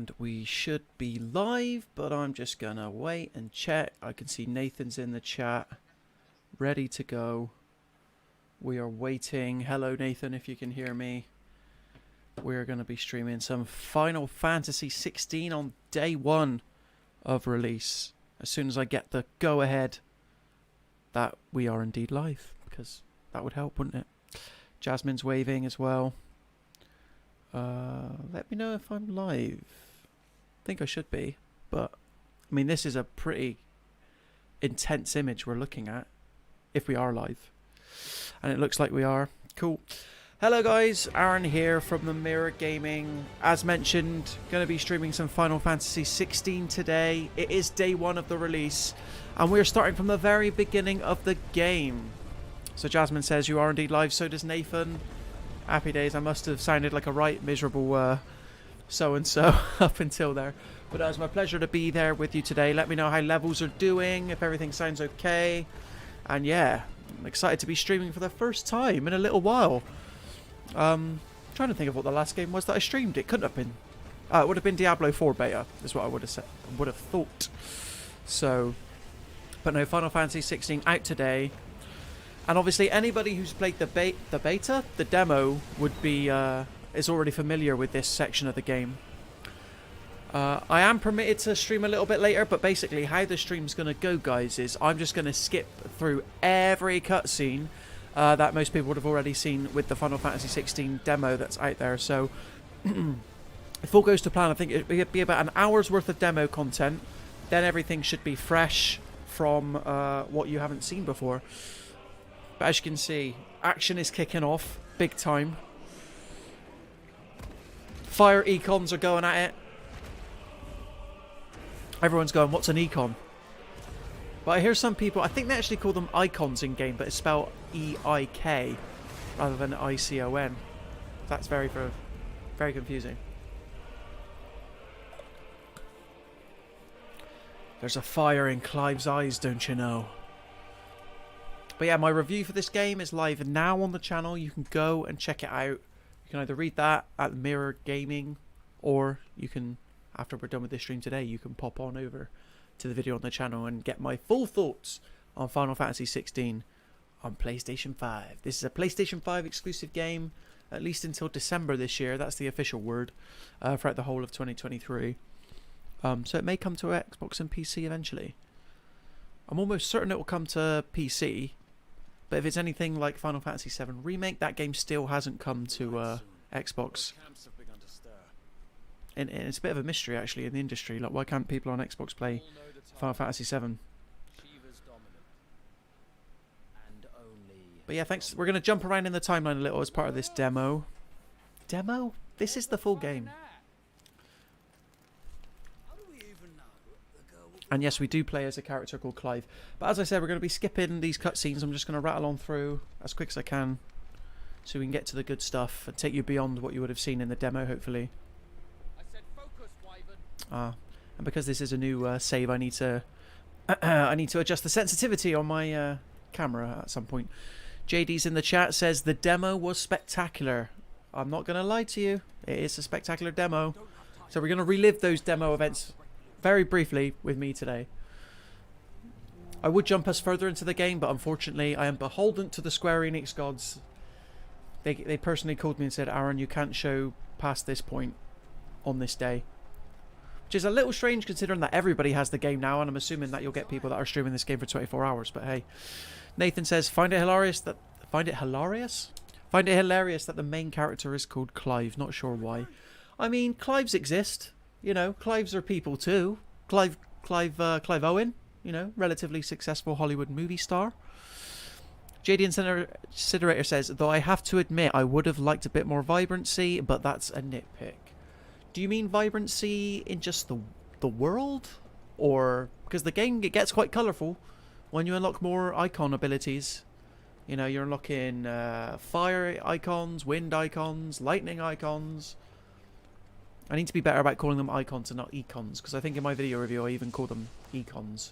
And we should be live, but I'm just gonna wait and check. I can see Nathan's in the chat, ready to go. We are waiting. Hello Nathan, if you can hear me. We're gonna be streaming some Final Fantasy 16 on day 1 of release. As soon as I get the go ahead that we are indeed live, because that would help, wouldn't it? Jasmine's waving as well. Let me know if I'm live. I think I should be, but I mean, this is a pretty intense image we're looking at if we are live, and it looks like we are. Cool. Hello guys, Aaron here from the Mirror Gaming. As mentioned, going to be streaming some Final Fantasy 16 today. It is day 1 of the release, and we're starting from the very beginning of the game. So Jasmine says you are indeed live, so does Nathan. Happy days. I must have sounded like a right miserable so-and-so up until there. But it was my pleasure to be there with you today. Let me know how levels are doing, if everything sounds okay. And yeah, I'm excited to be streaming for the first time in a little while. Trying to think of what the last game was that I streamed. It couldn't have been. It would have been Diablo 4 beta, is what I would have said. Would have thought. So, but no, Final Fantasy 16 out today. And obviously, anybody who's played the demo, would be is already familiar with this section of the game. I am permitted to stream a little bit later, but basically, how the stream's going to go, guys, is I'm just going to skip through every cutscene that most people would have already seen with the Final Fantasy 16 demo that's out there. So, if all goes to plan, I think it'd be about an hour's worth of demo content. Then everything should be fresh from what you haven't seen before. But as you can see, action is kicking off big time. Fire econs are going at it. Everyone's going, what's an econ? But I hear some people, I think they actually call them icons in game, but it's spelled E-I-K rather than I-C-O-N. That's very confusing. There's a fire in Clive's eyes, don't you know? But yeah, my review for this game is live now on the channel. You can go and check it out. You can either read that at Mirror Gaming, or you can, after we're done with this stream today, you can pop on over to the video on the channel and get my full thoughts on Final Fantasy 16 on PlayStation 5. This is a PlayStation 5 exclusive game, at least until December this year. That's the official word, throughout the whole of 2023. So it may come to Xbox and PC eventually. I'm almost certain it will come to PC. But if it's anything like Final Fantasy VII Remake, that game still hasn't come to Xbox. And it's a bit of a mystery, actually, in the industry. Like, why can't people on Xbox play Final Fantasy VII? But yeah, thanks. We're going to jump around in the timeline a little as part of this demo. Demo? This is the full game. And yes, we do play as a character called Clive. But as I said, we're going to be skipping these cutscenes. I'm just going to rattle on through as quick as I can, so we can get to the good stuff and take you beyond what you would have seen in the demo, hopefully. And because this is a new save, I need to I need to adjust the sensitivity on my camera at some point. JD's in the chat, says the demo was spectacular. I'm not going to lie to you. It is a spectacular demo. So we're going to relive those demo events very briefly with me today. I would jump us further into the game, but unfortunately I am beholden to the Square Enix gods. They personally called me and said, Aaron, you can't show past this point on this day. Which is a little strange considering that everybody has the game now, and I'm assuming that you'll get people that are streaming this game for 24 hours, but hey. Nathan says, find it hilarious that the main character is called Clive. Not sure why. I mean, Clives exist. You know, Clives are people too. Clive Owen, you know, relatively successful Hollywood movie star. JD Incinerator says, though I have to admit I would have liked a bit more vibrancy, but that's a nitpick. Do you mean vibrancy in just the world? Or, because the game, it gets quite colourful when you unlock more icon abilities. You know, you're unlocking fire icons, wind icons, lightning icons. I need to be better about calling them icons and not econs, because I think in my video review I even call them econs.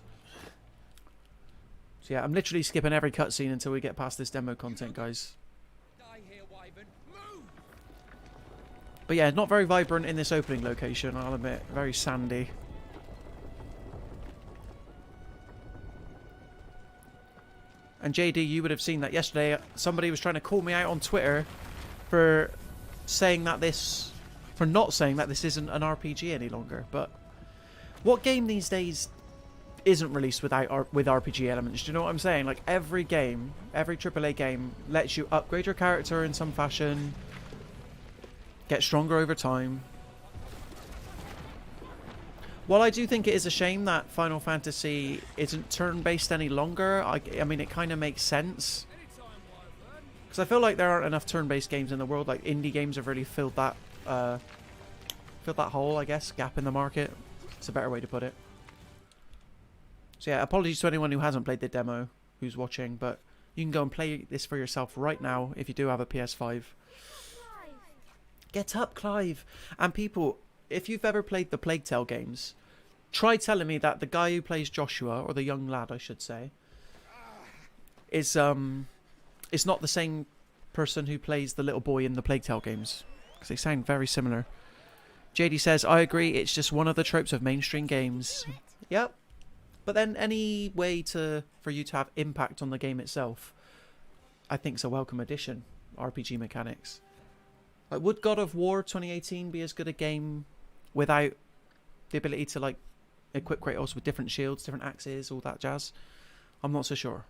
So yeah, I'm literally skipping every cutscene until we get past this demo content, guys. But yeah, not very vibrant in this opening location, I'll admit. Very sandy. And JD, you would have seen that yesterday. Somebody was trying to call me out on Twitter for saying that this... for not saying that this isn't an RPG any longer. But what game these days isn't released with RPG elements? Do you know what I'm saying? Like, every game, every AAA game lets you upgrade your character in some fashion, get stronger over time. While I do think it is a shame that Final Fantasy isn't turn-based any longer, I mean, it kind of makes sense. Because I feel like there aren't enough turn-based games in the world. Like, indie games have really filled that hole, I guess, gap in the market. It's a better way to put it. So yeah, apologies to anyone who hasn't played the demo, who's watching, but you can go and play this for yourself right now if you do have a PS5. Get up, Clive! And people, if you've ever played the Plague Tale games, try telling me that the guy who plays Joshua, or the young lad I should say, is not the same person who plays the little boy in the Plague Tale games. Because they sound very similar. JD says, I agree, it's just one of the tropes of mainstream games. Yep. But then any way for you to have impact on the game itself, I think is a welcome addition. RPG mechanics. Like, would God of War 2018 be as good a game without the ability to, like, equip Kratos with different shields, different axes, all that jazz? I'm not so sure.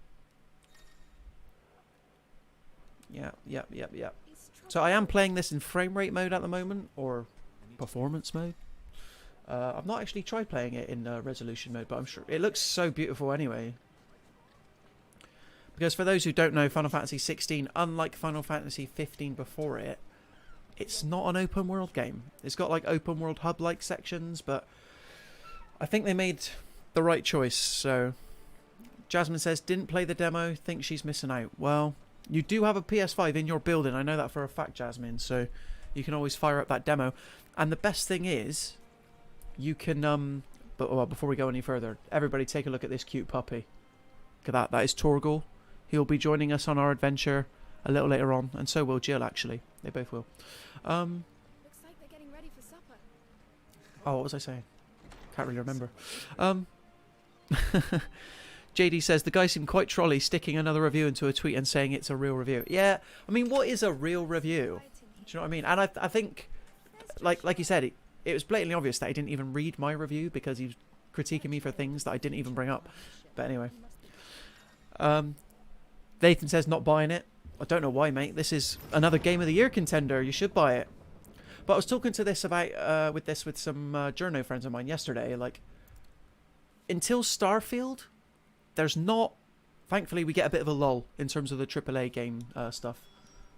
Yeah. So I am playing this in frame rate mode at the moment, or performance mode. I've not actually tried playing it in resolution mode, but I'm sure it looks so beautiful anyway. Because for those who don't know, Final Fantasy 16, unlike Final Fantasy 15 before it, it's not an open world game. It's got like open world hub-like sections, but I think they made the right choice. So Jasmine says, didn't play the demo, think she's missing out. Well, you do have a PS5 in your building. I know that for a fact, Jasmine, so you can always fire up that demo. And the best thing is, you can, well, before we go any further, everybody take a look at this cute puppy. Look at that. That is Torgal. He'll be joining us on our adventure a little later on, and so will Jill, actually. They both will. Looks like they're getting ready for supper. Oh, what was I saying? Can't really remember. JD says, the guy seemed quite trolley, sticking another review into a tweet and saying it's a real review. Yeah, I mean, what is a real review? Do you know what I mean? And I think, like you said, it was blatantly obvious that he didn't even read my review because he was critiquing me for things that I didn't even bring up. But anyway. Nathan says, not buying it. I don't know why, mate. This is another Game of the Year contender. You should buy it. But I was talking to this about with some journo friends of mine yesterday. Like, until Starfield, there's not... Thankfully, we get a bit of a lull in terms of the AAA game stuff.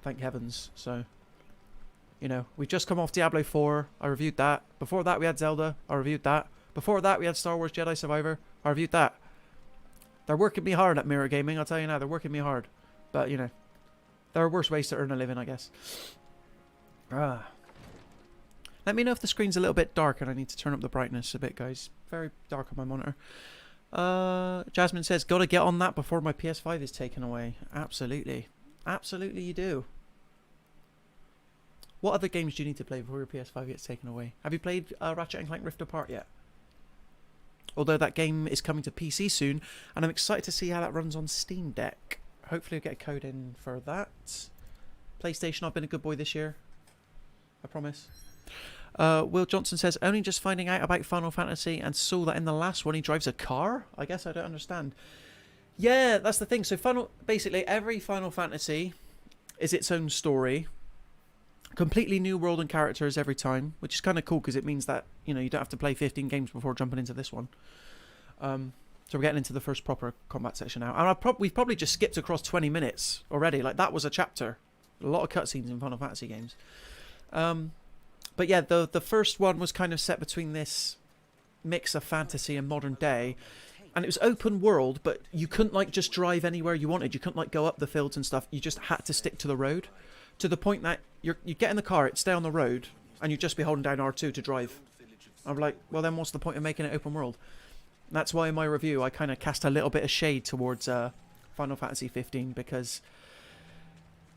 Thank heavens. So, you know, we've just come off Diablo 4. I reviewed that. Before that, we had Zelda. I reviewed that. Before that, we had Star Wars Jedi Survivor. I reviewed that. They're working me hard at Mirror Gaming, I'll tell you now. They're working me hard. But, you know, there are worse ways to earn a living, I guess. Let me know if the screen's a little bit dark and I need to turn up the brightness a bit, guys. Very dark on my monitor. Jasmine says, gotta get on that before my PS5 is taken away. Absolutely. Absolutely you do. What other games do you need to play before your PS5 gets taken away? Have you played Ratchet & Clank Rift Apart yet? Although that game is coming to PC soon, and I'm excited to see how that runs on Steam Deck. Hopefully we'll get a code in for that. PlayStation, I've been a good boy this year. I promise. Will Johnson says, only just finding out about Final Fantasy and saw that in the last one he drives a car? I guess I don't understand. Yeah, that's the thing. So basically every Final Fantasy is its own story. Completely new world and characters every time, which is kind of cool because it means that, you know, you don't have to play 15 games before jumping into this one. So we're getting into the first proper combat section now. And we've probably just skipped across 20 minutes already. Like, that was a chapter. A lot of cutscenes in Final Fantasy games. But yeah, the first one was kind of set between this mix of fantasy and modern day. And it was open world, but you couldn't, like, just drive anywhere you wanted. You couldn't, like, go up the fields and stuff. You just had to stick to the road. To the point that you get in the car, it stay on the road, and you just be holding down R2 to drive. I'm like, well then what's the point of making it open world? And that's why in my review I kind of cast a little bit of shade towards Final Fantasy 15 because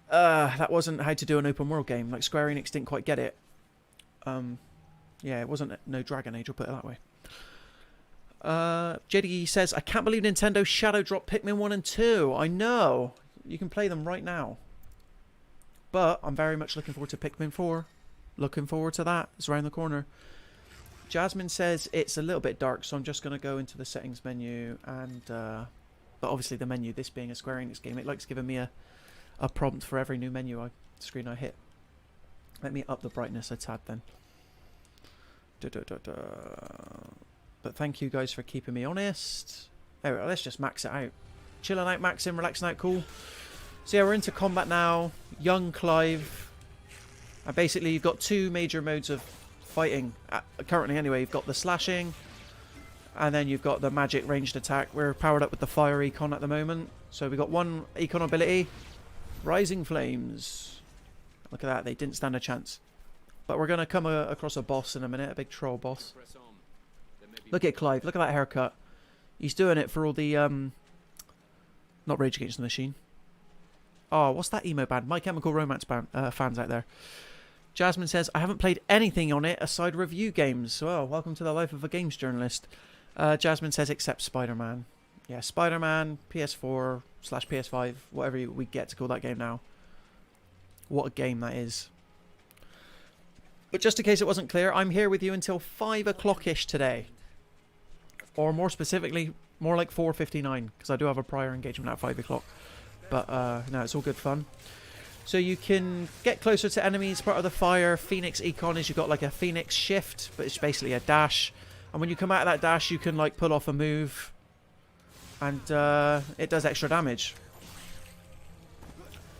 that wasn't how to do an open world game. Like, Square Enix didn't quite get it. Yeah, it wasn't no Dragon Age, I'll put it that way. JD says, I can't believe Nintendo shadow dropped Pikmin 1 and 2. I know. You can play them right now. But I'm very much looking forward to Pikmin 4. Looking forward to that. It's around the corner. Jasmine says it's a little bit dark, so I'm just going to go into the settings menu. And but obviously the menu, this being a Square Enix game, it likes giving me a prompt for every new menu screen I hit. Let me up the brightness a tad then. But thank you guys for keeping me honest. There we go, let's just max it out. Chilling out, maxing, relaxing out, cool. So yeah, we're into combat now. Young Clive. And basically you've got two major modes of fighting. Currently anyway, you've got the slashing. And then you've got the magic ranged attack. We're powered up with the fire econ at the moment. So we've got one econ ability. Rising Flames. Look at that, they didn't stand a chance. But we're going to come across a boss in a minute, a big troll boss. Look at Clive, look at that haircut. He's doing it for all the, not Rage Against the Machine. Oh, what's that emo band? My Chemical Romance band, fans out there. Jasmine says, I haven't played anything on it aside review games. Well, welcome to the life of a games journalist. Jasmine says, except Spider-Man. Yeah, Spider-Man, PS4/PS5, whatever we get to call that game now. What a game that is. But just in case it wasn't clear, I'm here with you until 5 o'clock-ish today. Or more specifically, more like 4:59, because I do have a prior engagement at 5 o'clock. But no, it's all good fun. So you can get closer to enemies, part of the fire. Phoenix Econ is you've got like a Phoenix shift, but it's basically a dash. And when you come out of that dash, you can like pull off a move. And it does extra damage.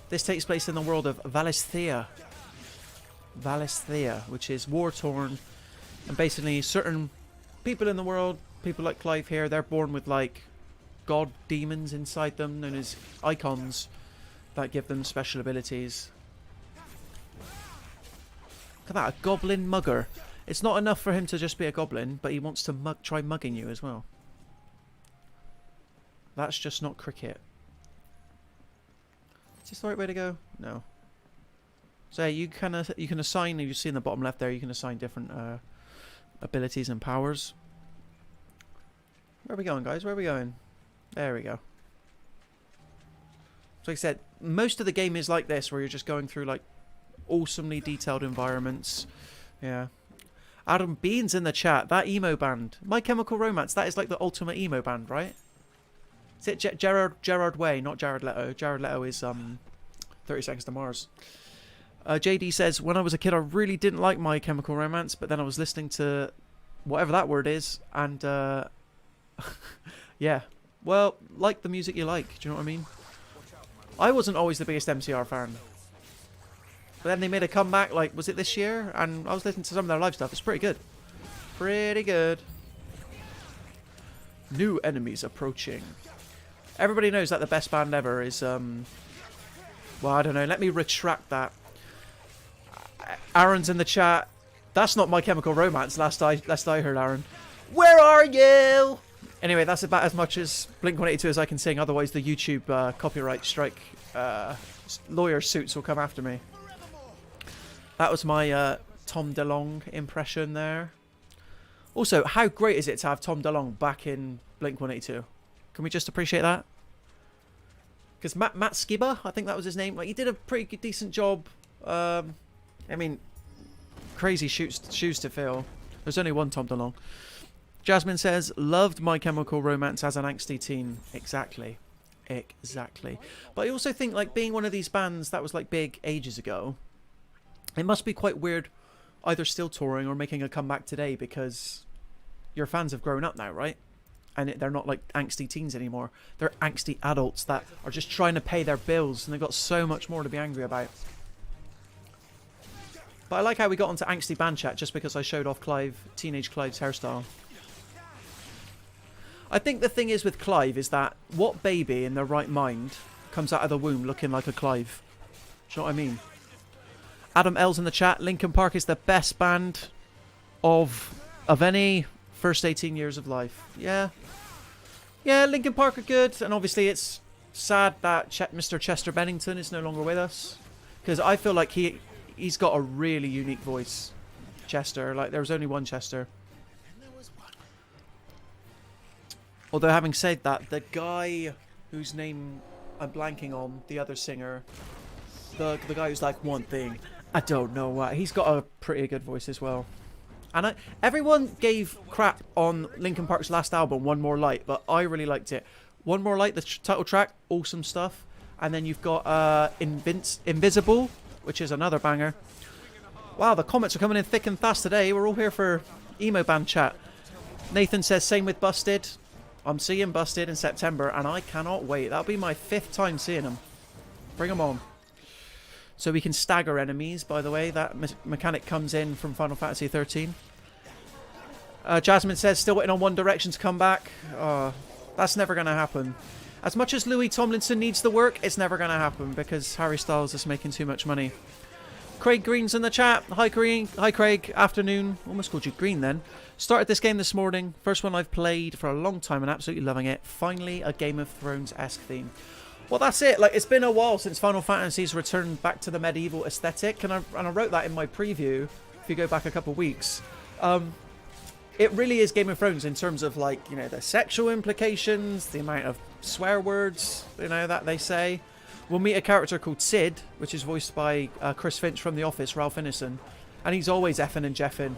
This takes place in the world of Valisthea. Valisthea, which is war-torn. And basically certain people in the world, people like Clive here, they're born with like god demons inside them, known as icons, that give them special abilities. Look at that, a goblin mugger. It's not enough for him to just be a goblin, but he wants to try mugging you as well. That's just not cricket. Is this the right way to go? No. So you can assign, you see in the bottom left there, you can assign different abilities and powers. Where are we going, guys? Where are we going? There we go. So like I said, most of the game is like this, where you're just going through like awesomely detailed environments. Yeah. Adam Bean's in the chat. That emo band, My Chemical Romance, that is like the ultimate emo band, right? Is it Gerard Way, not Jared Leto? Jared Leto is 30 Seconds to Mars. JD says, when I was a kid, I really didn't like My Chemical Romance, but then I was listening to whatever that word is, and yeah. Well, like the music you like. Do you know what I mean? I wasn't always the biggest MCR fan. But then they made a comeback, like, was it this year? And I was listening to some of their live stuff. It's pretty good. Pretty good. New enemies approaching. Everybody knows that the best band ever is, well, I don't know. Let me retract that. Aaron's in the chat. That's not My Chemical Romance, last I heard, Aaron. Where are you? Anyway, that's about as much as Blink-182 as I can sing. Otherwise, the YouTube copyright strike lawyer suits will come after me. That was my Tom DeLonge impression there. Also, how great is it to have Tom DeLonge back in Blink-182? Can we just appreciate that? Because Matt Skiba, I think that was his name. Like, he did a pretty decent job. I mean, crazy shoes to fill. There's only one Tom DeLonge. Jasmine says, loved My Chemical Romance as an angsty teen. Exactly. Exactly. But I also think, like, being one of these bands that was, like, big ages ago, it must be quite weird either still touring or making a comeback today, because your fans have grown up now, right? And they're not, like, angsty teens anymore. They're angsty adults that are just trying to pay their bills, and they've got so much more to be angry about. But I like how we got onto angsty band chat just because I showed off teenage Clive's hairstyle. I think the thing is with Clive is that what baby in their right mind comes out of the womb looking like a Clive? Do you know what I mean? Adam L's in the chat. Linkin Park is the best band of any first 18 years of life. Yeah. Yeah, Linkin Park are good. And obviously it's sad that Mr. Chester Bennington is no longer with us. Because I feel like he's got a really unique voice. Chester. Like, there was only one Chester. Although, having said that, the guy whose name I'm blanking on, the other singer, the guy who's like, one thing, I don't know what, he's got a pretty good voice as well. And everyone gave crap on Linkin Park's last album, One More Light, but I really liked it. One More Light, the title track, awesome stuff. And then you've got Invisible, which is another banger. Wow, the comments are coming in thick and fast today. We're all here for emo band chat. Nathan says, same with Busted. I'm seeing Busted in September, and I cannot wait. That'll be my 5th time seeing them. Bring them on. So we can stagger enemies, by the way. That mechanic comes in from Final Fantasy 13. Jasmine says, still waiting on One Direction to come back. That's never going to happen. As much as Louis Tomlinson needs the work, it's never going to happen because Harry Styles is making too much money. Craig Green's in the chat. Hi, Craig. Afternoon. Almost called you Green then. Started this game this morning. First one I've played for a long time and absolutely loving it. Finally, a Game of Thrones-esque theme. Well, that's it. Like, it's been a while since Final Fantasy's returned back to the medieval aesthetic, and I wrote that in my preview. If you go back a couple of weeks, it really is Game of Thrones in terms of, like, you know, the sexual implications, the amount of swear words, you know, that they say. We'll meet a character called Sid, which is voiced by Chris Finch from The Office, Ralph Ineson, and he's always effing and jeffing.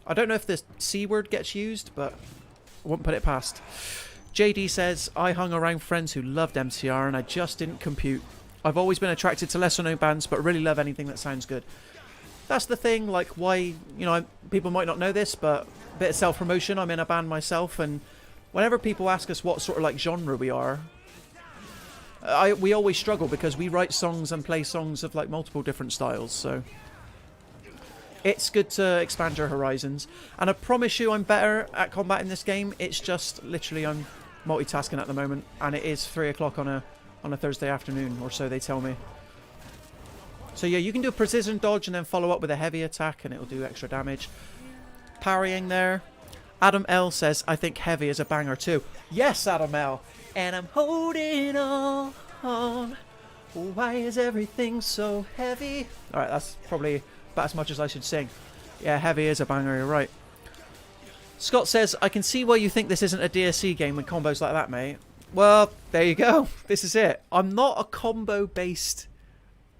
I don't know if the C word gets used, but I won't put it past. JD says, I hung around friends who loved MCR and I just didn't compute. I've always been attracted to lesser known bands, but really love anything that sounds good. That's the thing, like, why, you know, people might not know this, but a bit of self-promotion. I'm in a band myself, and whenever people ask us what sort of, like, genre we are, we always struggle because we write songs and play songs of, like, multiple different styles, so it's good to expand your horizons. And I promise you I'm better at combat in this game. It's just literally I'm multitasking at the moment, and it is 3 o'clock on a Thursday afternoon, or so they tell me. So yeah, you can do a precision dodge and then follow up with a heavy attack, and it'll do extra damage. Parrying there. Adam L says, I think heavy is a banger too. Yes, Adam L. And I'm holding on. Why is everything so heavy? Alright, that's probably about as much as I should sing. Yeah, heavy is a banger, you're right. Scott says, I can see why you think this isn't a DSC game with combos like that, mate. Well, there you go. This is it. I'm not a combo-based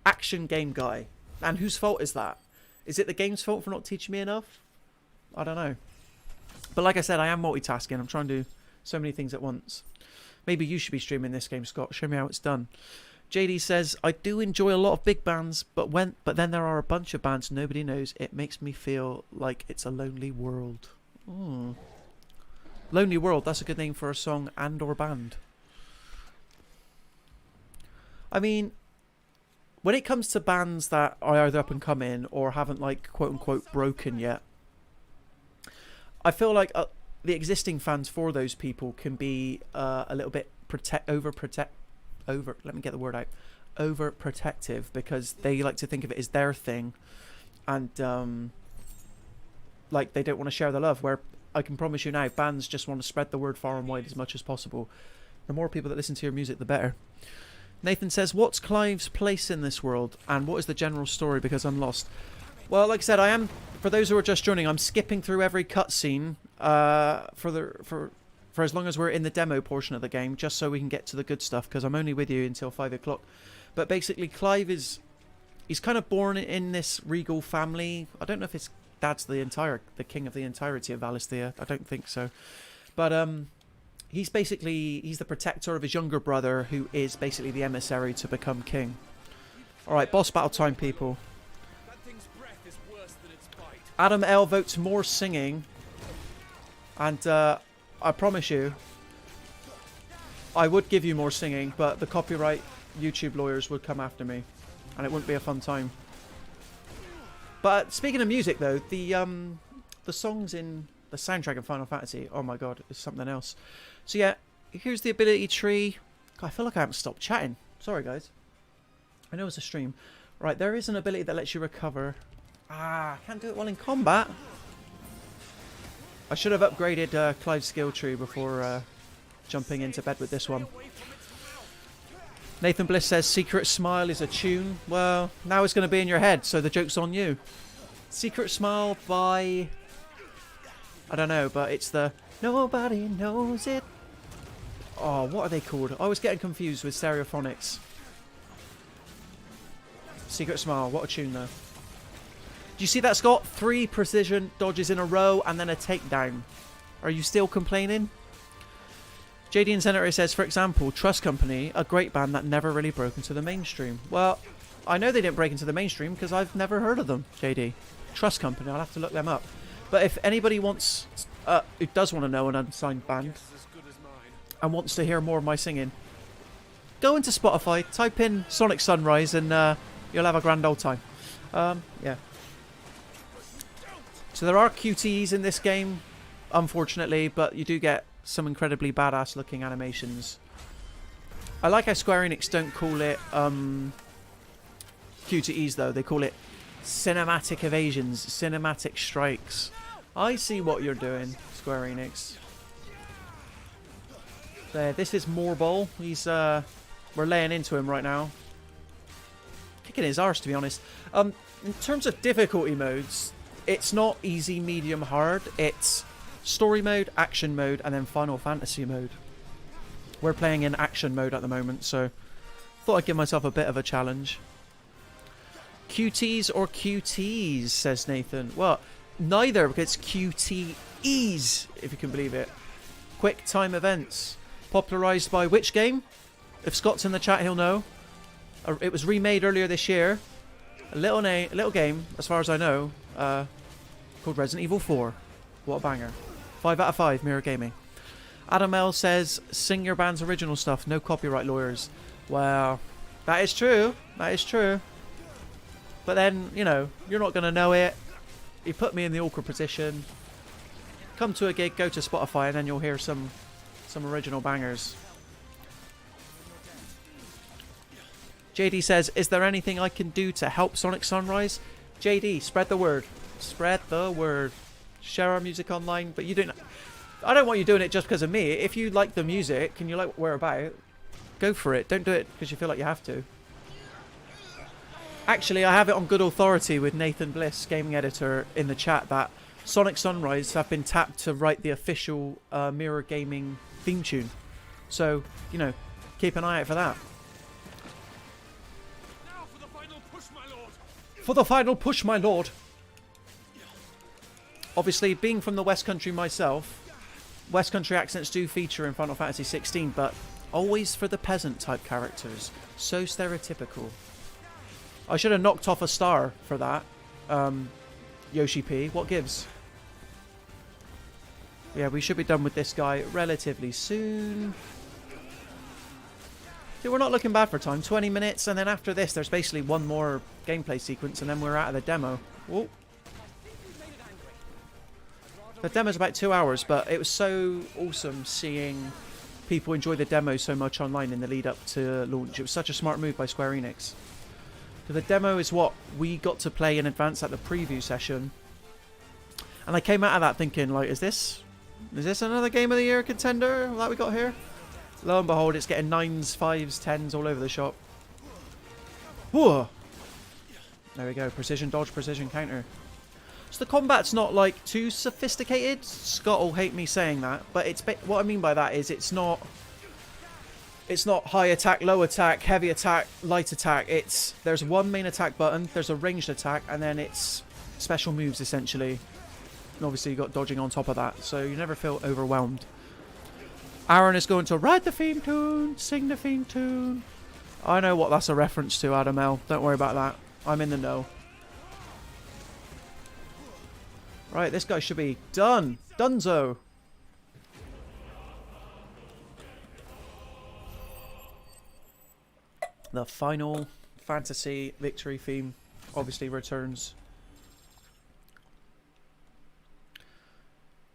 action game guy. And whose fault is that? Is it the game's fault for not teaching me enough? I don't know. But like I said, I am multitasking. I'm trying to do so many things at once. Maybe you should be streaming this game, Scott. Show me how it's done. JD says, I do enjoy a lot of big bands, but then there are a bunch of bands nobody knows. It makes me feel like it's a lonely world. Lonely World, that's a good name for a song and or band. I mean, when it comes to bands that are either up and coming or haven't, like, quote unquote broken yet, I feel like the existing fans for those people can be a little bit overprotective because they like to think of it as their thing, and like they don't want to share the love, where I can promise you now bands just want to spread the word far and wide as much as possible. The more people that listen to your music, the better. Nathan says, what's Clive's place in this world and what is the general story, because I'm lost? Well, like I said, I am, for those who are just joining, I'm skipping through every cutscene for as long as we're in the demo portion of the game, just so we can get to the good stuff, because I'm only with you until 5 o'clock. But basically, Clive he's kind of born in this regal family. I don't know if his dad's the king of the entirety of Valisthea. I don't think so. But he's the protector of his younger brother, who is basically the emissary to become king. Alright, boss battle time, people. Adam L votes more singing, and I promise you I would give you more singing, but the copyright YouTube lawyers would come after me and it wouldn't be a fun time. But speaking of music though, the songs in the soundtrack of Final Fantasy, oh my god, is something else. So yeah, here's the ability tree. God, I feel like I haven't stopped chatting. Sorry guys, I know it's a stream. Right, there is an ability that lets you recover. I can't do it while in combat. I should have upgraded Clive's skill tree before jumping into bed with this one. Nathan Bliss says, Secret Smile is a tune. Well, now it's going to be in your head, so the joke's on you. Secret Smile by... I don't know, but it's the Nobody Knows It. Oh, what are they called? I was getting confused with Stereophonics. Secret Smile, what a tune though. Do you see that, Scott? 3 precision dodges in a row and then a takedown. Are you still complaining? JD in Senator says, for example, Trust Company, a great band that never really broke into the mainstream. Well, I know they didn't break into the mainstream because I've never heard of them, JD. Trust Company, I'll have to look them up. But if anybody wants, who does want to know an unsigned band and wants to hear more of my singing, go into Spotify, type in Sonic Sunrise, and you'll have a grand old time. Yeah. So there are QTEs in this game, unfortunately, but you do get some incredibly badass looking animations. I like how Square Enix don't call it QTEs though, they call it cinematic evasions, cinematic strikes. I see what you're doing, Square Enix. There, this is Morbol. He's we're laying into him right now. Kicking his arse, to be honest. In terms of difficulty modes, it's not easy, medium, hard. It's story mode, action mode, and then Final Fantasy mode. We're playing in action mode at the moment, so thought I'd give myself a bit of a challenge. QTs or QTs, says Nathan. Well, neither, because it's QTEs, if you can believe it. Quick time events. Popularised by which game? If Scott's in the chat, he'll know. It was remade earlier this year. A little game, as far as I know, called Resident Evil 4. What a banger. 5 out of 5, Mirror Gaming. Adam L says, sing your band's original stuff, no copyright lawyers. Well, that is true. That is true. But then, you know, you're not going to know it. You put me in the awkward position. Come to a gig, go to Spotify, and then you'll hear some original bangers. JD says, is there anything I can do to help Sonic Sunrise? JD, spread the word. Spread the word. Share our music online, but you don't... I don't want you doing it just because of me. If you like the music and you like what we're about, go for it. Don't do it because you feel like you have to. Actually, I have it on good authority with Nathan Bliss, gaming editor, in the chat that Sonic Sunrise have been tapped to write the official Mirror Gaming theme tune. So, you know, keep an eye out for that. Now for the final push, my lord. For the final push, my lord. Obviously, being from the West Country myself, West Country accents do feature in Final Fantasy 16, but always for the peasant type characters. So stereotypical. I should have knocked off a star for that. Yoshi P. What gives? Yeah, we should be done with this guy relatively soon. Dude, we're not looking bad for time. 20 minutes, and then after this, there's basically one more gameplay sequence, and then we're out of the demo. Whoa. The demo's about 2 hours, but it was so awesome seeing people enjoy the demo so much online in the lead up to launch. It was such a smart move by Square Enix. So the demo is what we got to play in advance at the preview session. And I came out of that thinking, like, is this another Game of the Year contender that we got here? Lo and behold, it's getting 9s, 5s, 10s all over the shop. Whoa! There we go. Precision dodge, precision counter. So the combat's not like too sophisticated. Scott will hate me saying that, but it's what I mean by that is it's not high attack, low attack, heavy attack, light attack. There's one main attack button, there's a ranged attack, and then it's special moves essentially. And obviously you got dodging on top of that, so you never feel overwhelmed. Aaron is going to write the theme tune, sing the theme tune. I know what that's a reference to, Adam L. Don't worry about that. I'm in the know. Right, this guy should be done. Dunzo. The Final Fantasy victory theme obviously returns.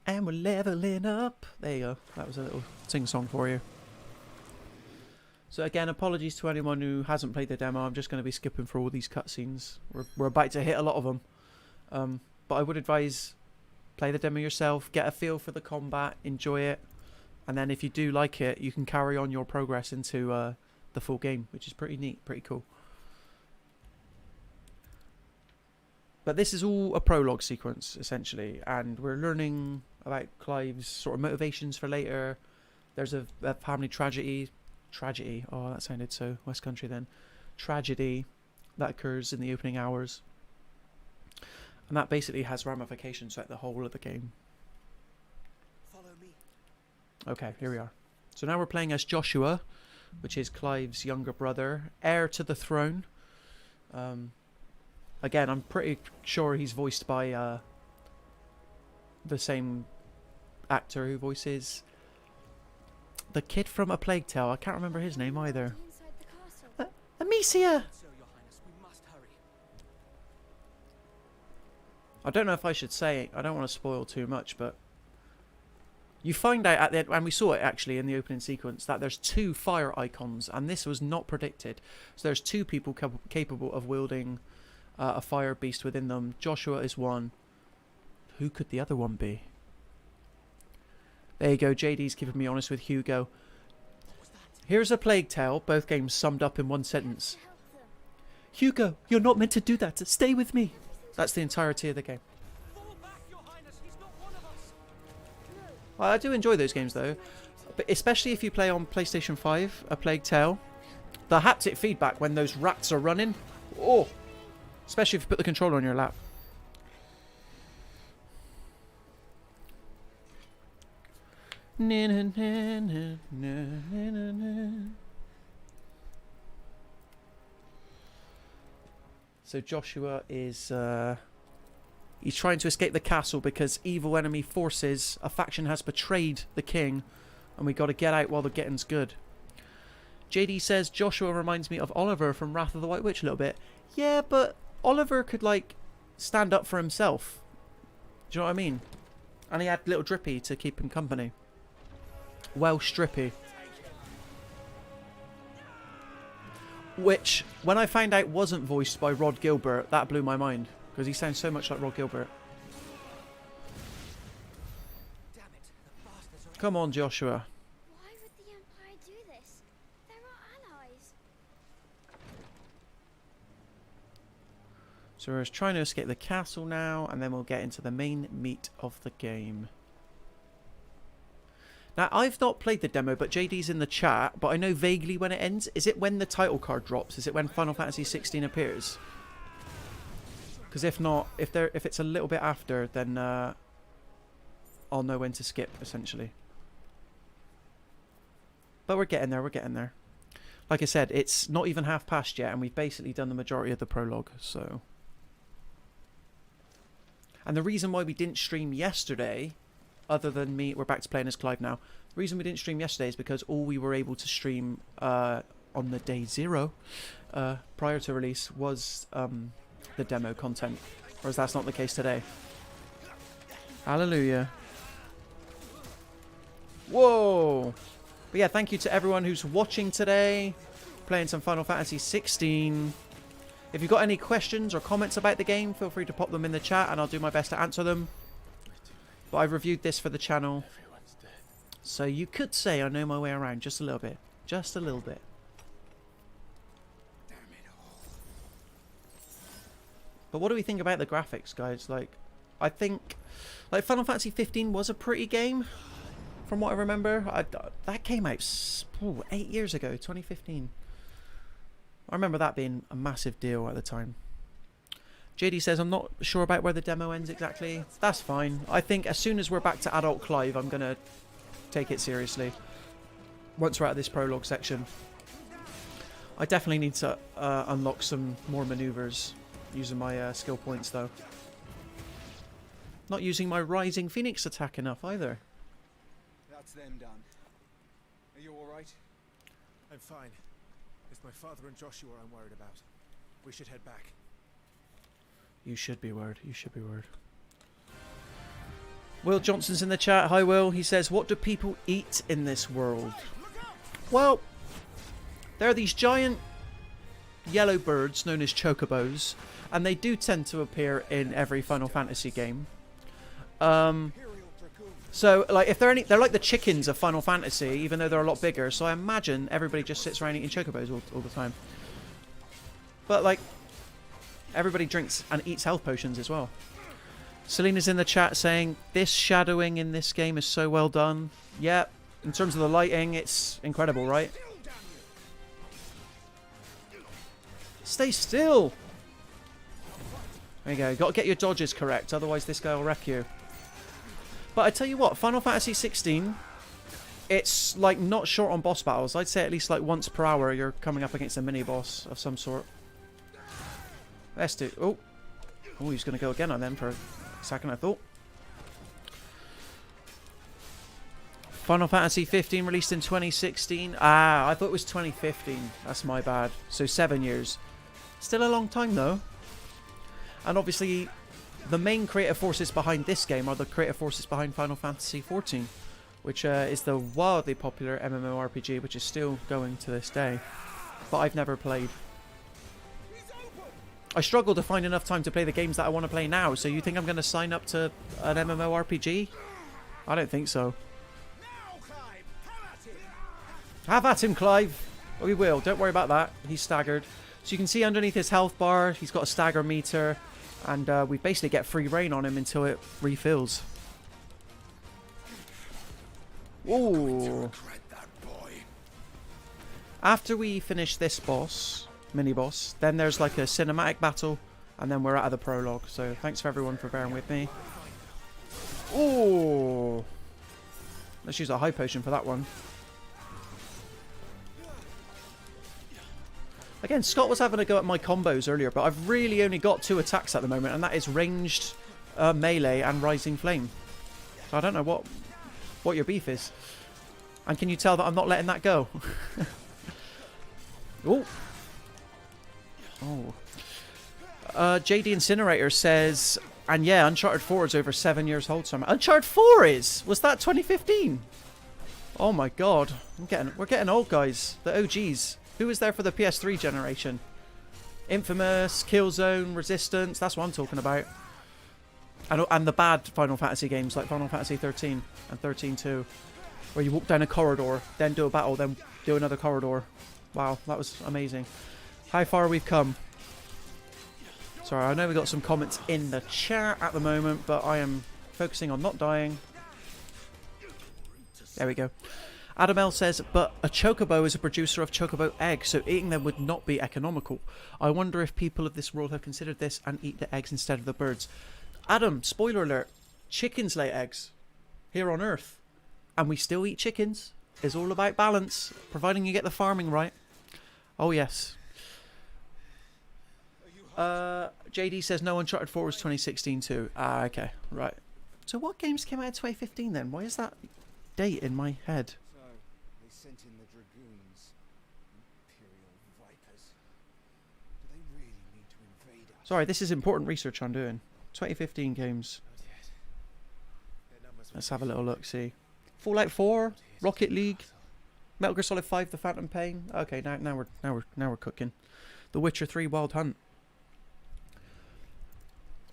And we're leveling up. There you go. That was a little sing-song for you. So again, apologies to anyone who hasn't played the demo. I'm just going to be skipping through all these cutscenes. We're about to hit a lot of them. But I would advise play the demo yourself, get a feel for the combat, enjoy it. And then if you do like it, you can carry on your progress into the full game, which is pretty neat, pretty cool. But this is all a prologue sequence, essentially, and we're learning about Clive's sort of motivations for later. There's a family tragedy. Tragedy. Oh, that sounded so West Country then. Tragedy that occurs in the opening hours. And that basically has ramifications throughout the whole of the game. Follow me. Okay, here we are. So now we're playing as Joshua, which is Clive's younger brother, heir to the throne. Again, I'm pretty sure he's voiced by the same actor who voices the kid from A Plague Tale. I can't remember his name either. Inside the castle. Amicia! So, Your Highness, we must hurry. I don't know if I should say, I don't want to spoil too much, but you find out at the end, and we saw it actually in the opening sequence, that there's 2 fire icons, and this was not predicted. So there's 2 people capable of wielding a fire beast within them. Joshua is one. Who could the other one be? There you go, JD's keeping me honest with Hugo. Here's A Plague Tale, both games summed up in one sentence. To help them. Hugo, you're not meant to do that. Stay with me. That's the entirety of the game. Fall back, Your Highness. He's not one of us. Well, I do enjoy those games though, but especially if you play on PlayStation 5, A Plague Tale. The haptic feedback when those rats are running, oh, especially if you put the controller on your lap. So Joshua is he's trying to escape the castle because evil enemy forces, a faction has betrayed the king, and we got to get out while the getting's good. JD says Joshua reminds me of Oliver from Wrath of the White Witch a little bit. Yeah, but Oliver could like stand up for himself. Do you know what I mean? And he had little Drippy to keep him company. Welsh Drippy. Which, when I found out wasn't voiced by Rod Gilbert, that blew my mind. Because he sounds so much like Rod Gilbert. Damn it. The bastards are Come on, Joshua. Why would the Empire do this? They're our allies. So we're trying to escape the castle now, and then we'll get into the main meat of the game. Now, I've not played the demo, but JD's in the chat, but I know vaguely when it ends. Is it when the title card drops? Is it when Final Fantasy 16 appears? Because if not, if it's a little bit after, then I'll know when to skip, essentially. But we're getting there, we're getting there. Like I said, it's not even half past yet, and we've basically done the majority of the prologue, so... And the reason why we didn't stream yesterday, other than me, we're back to playing as Clive now. The reason we didn't stream yesterday is because all we were able to stream on the day 0, prior to release, was the demo content. Whereas that's not the case today. Hallelujah. Whoa! But yeah, thank you to everyone who's watching today, playing some Final Fantasy 16. If you've got any questions or comments about the game, feel free to pop them in the chat and I'll do my best to answer them. But I've reviewed this for the channel, so you could say I know my way around just a little bit. Just a little bit. But what do we think about the graphics, guys? Like, I think like Final Fantasy 15 was a pretty game, from what I remember. That came out 8 years ago, 2015. I remember that being a massive deal at the time. JD says, I'm not sure about where the demo ends exactly. That's fine. I think as soon as we're back to adult Clive, I'm going to take it seriously. Once we're out of this prologue section. I definitely need to unlock some more maneuvers using my skill points, though. Not using my Rising Phoenix attack enough, either. That's them done. Are you alright? I'm fine. It's my father and Joshua I'm worried about. We should head back. You should be worried. You should be worried. Will Johnson's in the chat. Hi, Will. He says, what do people eat in this world? Well, there are these giant yellow birds known as chocobos, and they do tend to appear in every Final Fantasy game. So, like, if they're like the chickens of Final Fantasy, even though they're a lot bigger. So I imagine everybody just sits around eating chocobos all the time. But, like, Everybody drinks and eats health potions as well. Selena's in the chat saying, this shadowing in this game is so well done. Yeah, in terms of the lighting, it's incredible, right? Stay still! There you go. Got to get your dodges correct, otherwise this guy will wreck you. But I tell you what, Final Fantasy 16, it's like not short on boss battles. I'd say at least like once per hour you're coming up against a mini-boss of some sort. Let's do... Oh, he's going to go again on them for a second, I thought. Final Fantasy 15 released in 2016. Ah, I thought it was 2015. That's my bad. So 7 years. Still a long time though. And obviously, the main creative forces behind this game are the creative forces behind Final Fantasy 14, which is the wildly popular MMORPG, which is still going to this day. But I've never played. I struggle to find enough time to play the games that I want to play now, so you think I'm going to sign up to an MMORPG? I don't think so. Have at him, Clive! We will, don't worry about that. He's staggered. So you can see underneath his health bar, he's got a stagger meter, and we basically get free reign on him until it refills. Ooh. After we finish this boss, mini-boss, then there's like a cinematic battle, and then we're out of the prologue. So thanks for everyone for bearing with me. Ooh. Let's use a high potion for that one. Again, Scott was having a go at my combos earlier, but I've really only got 2 attacks at the moment, and that is ranged melee and Rising Flame. So I don't know what your beef is. And can you tell that I'm not letting that go? Oh. Oh. JD Incinerator says, and yeah, Uncharted 4 is over 7 years old. So Uncharted 4 is? Was that 2015? Oh my god. We're getting old, guys. The OGs. Who was there for the PS3 generation? Infamous, Killzone, Resistance. That's what I'm talking about. And the bad Final Fantasy games like Final Fantasy 13 and 13-2. Where you walk down a corridor, then do a battle, then do another corridor. Wow, that was amazing. How far we've come. Sorry, I know we got some comments in the chat at the moment, but I am focusing on not dying. There we go. Adam L says, but a chocobo is a producer of chocobo eggs, so eating them would not be economical. I wonder if people of this world have considered this and eat the eggs instead of the birds. Adam, spoiler alert, chickens lay eggs here on Earth. And we still eat chickens. It's all about balance, providing you get the farming right. Oh, yes. JD says, no, Uncharted 4 was 2016 too. Ah, okay, right. So what games came out in 2015 then? Why is that date in my head? So, they sent in the dragoons. Imperial vipers. Do they really need to invade us? Sorry, this is important research I'm doing. 2015 games. Let's have a little look, see. Fallout 4, Rocket League, Metal Gear Solid 5, The Phantom Pain. Okay, now we're cooking. The Witcher 3, Wild Hunt.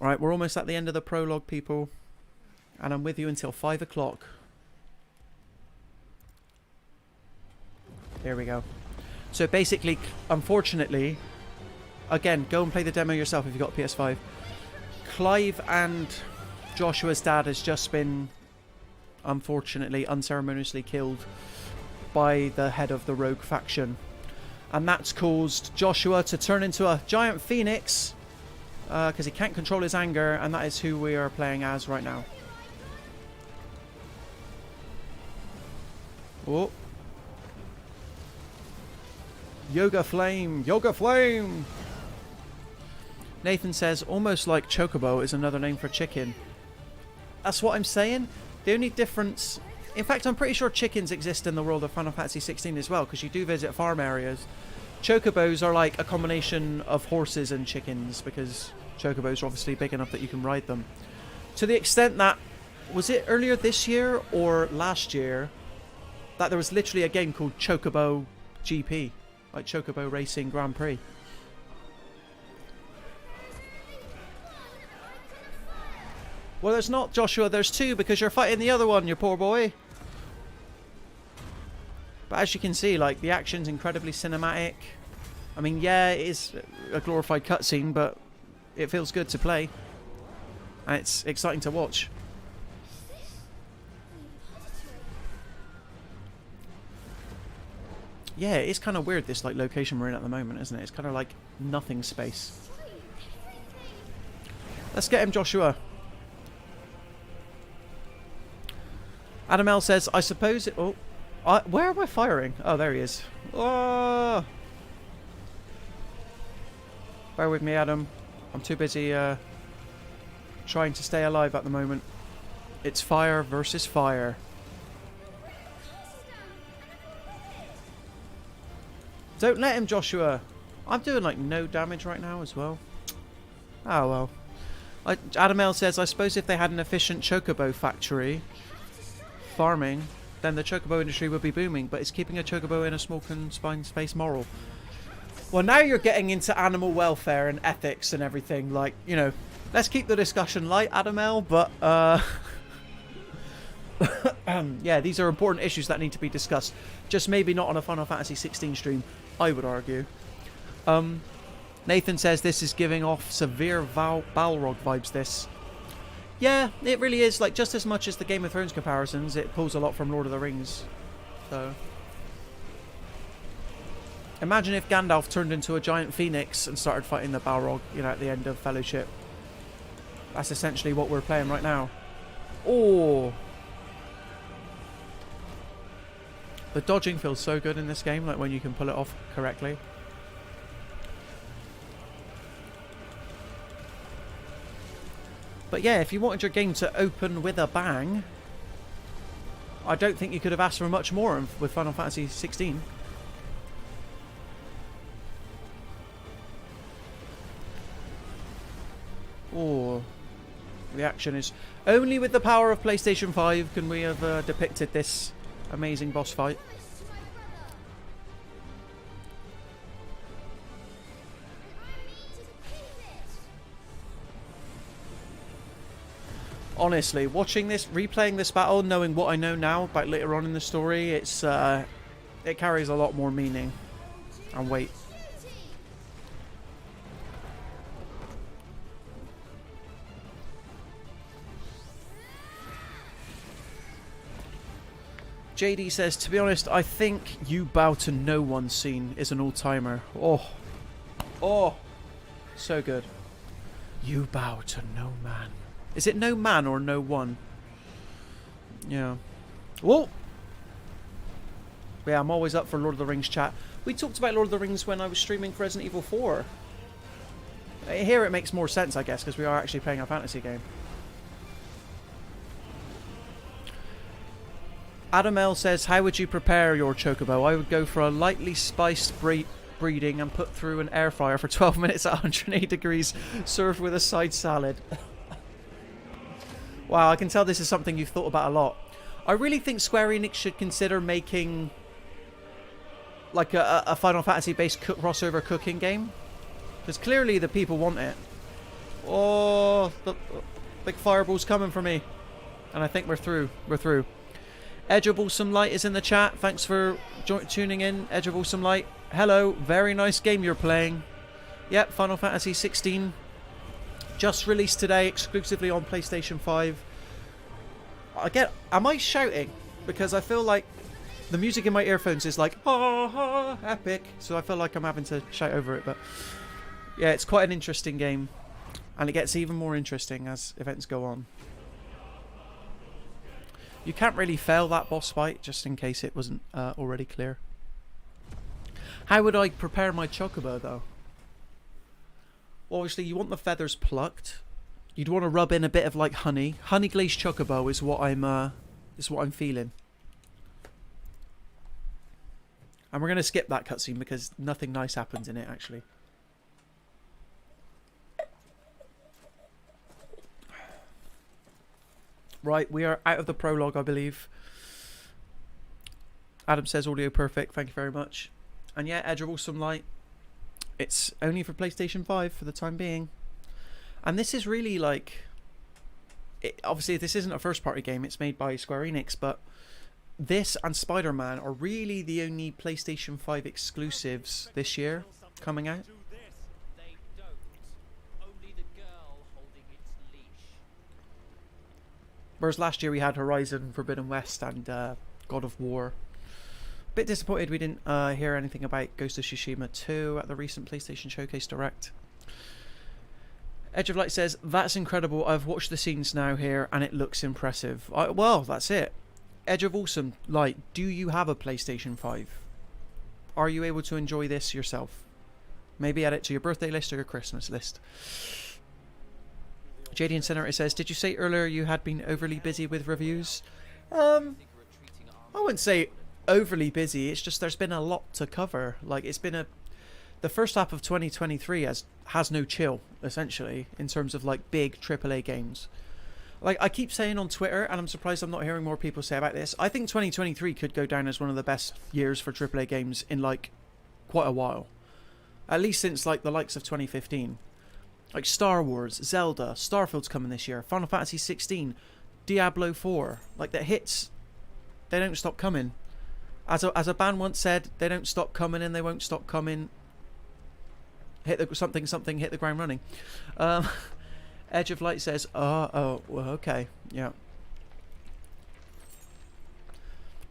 All right, we're almost at the end of the prologue, people, and I'm with you until 5 o'clock. Here we go. So basically, unfortunately, again, go and play the demo yourself if you've got PS5. Clive and Joshua's dad has just been, unfortunately, unceremoniously killed by the head of the rogue faction. And that's caused Joshua to turn into a giant phoenix because he can't control his anger, and that is who we are playing as right now. Oh. Yoga Flame! Yoga Flame! Nathan says, almost like Chocobo is another name for chicken. That's what I'm saying. The only difference... In fact, I'm pretty sure chickens exist in the world of Final Fantasy 16 as well, because you do visit farm areas. Chocobos are like a combination of horses and chickens, because chocobos are obviously big enough that you can ride them. To the extent that... Was it earlier this year or last year that there was literally a game called Chocobo GP? Like Chocobo Racing Grand Prix. Well, there's not, Joshua. There's 2 because you're fighting the other one, you poor boy. But as you can see, like, the action's incredibly cinematic. I mean, yeah, it is a glorified cutscene, but it feels good to play. And it's exciting to watch. Yeah, it's kind of weird, this like location we're in at the moment, isn't it? It's kind of like nothing space. Let's get him, Joshua. Adam L says, I suppose it... Oh, where am I firing? Oh, there he is. Oh! Bear with me, Adam. I'm too busy trying to stay alive at the moment. It's fire versus fire. Don't let him, Joshua. I'm doing like no damage right now as well. Oh well. Adam L says, I suppose if they had an efficient chocobo factory farming, then the chocobo industry would be booming, but it's keeping a chocobo in a small confined space moral. Well, now you're getting into animal welfare and ethics and everything. Like, you know, let's keep the discussion light, Adam L, but yeah, these are important issues that need to be discussed. Just maybe not on a Final Fantasy 16 stream, I would argue. Nathan says this is giving off severe Balrog vibes, this. Yeah, it really is. Like, just as much as the Game of Thrones comparisons, it pulls a lot from Lord of the Rings. So... imagine if Gandalf turned into a giant phoenix and started fighting the Balrog, you know, at the end of Fellowship. That's essentially what we're playing right now. Oh! The dodging feels so good in this game, like when you can pull it off correctly. But yeah, if you wanted your game to open with a bang, I don't think you could have asked for much more with Final Fantasy 16. Oh, the action is... only with the power of PlayStation 5 can we have depicted this amazing boss fight. Honestly, watching this, replaying this battle, knowing what I know now about later on in the story, it's it carries a lot more meaning and weight. JD says, to be honest, I think You Bow to No One scene is an all-timer. Oh. Oh. So good. You bow to no man. Is it no man or no one? Yeah. Whoa! Yeah, I'm always up for Lord of the Rings chat. We talked about Lord of the Rings when I was streaming for Resident Evil 4. Here it makes more sense, I guess, because we are actually playing a fantasy game. Adam L says, how would you prepare your chocobo? I would go for a lightly spiced breeding and put through an air fryer for 12 minutes at 180 degrees, served with a side salad. Wow, I can tell this is something you've thought about a lot. I really think Square Enix should consider making like a Final Fantasy based crossover cooking game, because clearly the people want it. Oh, the big fireball's coming for me, and I think we're through. We're through. Edge of Awesome Light is in the chat. Thanks for tuning in, Edge of Awesome Light. Hello, very nice game you're playing. Yep, Final Fantasy 16. Just released today, exclusively on PlayStation 5. Am I shouting? Because I feel like the music in my earphones is like, epic. So I feel like I'm having to shout over it. But yeah, it's quite an interesting game. And it gets even more interesting as events go on. You can't really fail that boss fight, just in case it wasn't already clear. How would I prepare my chocobo, though? Obviously, you want the feathers plucked. You'd want to rub in a bit of like honey. Honey glazed chocobo is what I'm feeling. And we're gonna skip that cutscene because nothing nice happens in it, actually. Right, we are out of the prologue, I believe. Adam says audio perfect. Thank you very much. And yeah, Edge of Awesome Light. It's only for PlayStation 5 for the time being. And this is really like... obviously, this isn't a first-party game. It's made by Square Enix, but this and Spider-Man are really the only PlayStation 5 exclusives this year coming out. Whereas last year we had Horizon Forbidden West and God of War. Bit disappointed we didn't hear anything about Ghost of Tsushima 2 at the recent PlayStation Showcase Direct. Edge of Light says, that's incredible. I've watched the scenes now here and it looks impressive. Well, that's it. Edge of Awesome Light, do you have a PlayStation 5? Are you able to enjoy this yourself? Maybe add it to your birthday list or your Christmas list. JD Incinerator says, did you say earlier you had been overly busy with reviews? I wouldn't say overly busy. It's just there's been a lot to cover. Like, it's been the first half of 2023 has no chill, essentially, in terms of like big AAA games. Like, I keep saying on Twitter, and I'm surprised I'm not hearing more people say about this, I think 2023 could go down as one of the best years for AAA games in like quite a while. At least since like the likes of 2015. Like Star Wars, Zelda, Starfield's coming this year, Final Fantasy 16, Diablo 4. Like, the hits, they don't stop coming. As a band once said, they don't stop coming and they won't stop coming. Hit the something, hit the ground running. Edge of Light says, well, okay, yeah.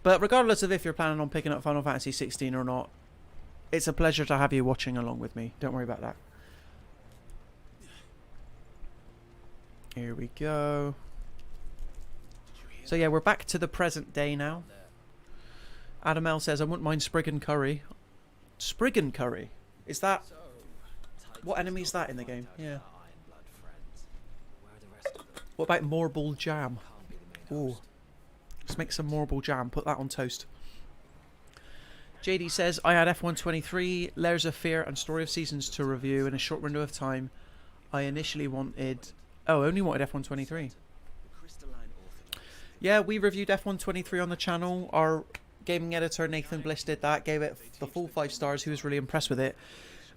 But regardless of if you're planning on picking up Final Fantasy 16 or not, it's a pleasure to have you watching along with me. Don't worry about that. Here we go. So yeah, we're back to the present day now. Adam L says, I wouldn't mind Spriggan Curry. Spriggan Curry? Is that... What enemy is that in the game? Yeah. What about Morbol Jam? Ooh. Let's make some Morbol Jam. Put that on toast. JD says, I had F123, Layers of Fear and Story of Seasons to review in a short window of time. I initially wanted... Oh, only wanted F123. Yeah, we reviewed F123 on the channel. Our gaming editor, Nathan Bliss, did that. Gave it the full 5 stars. He was really impressed with it.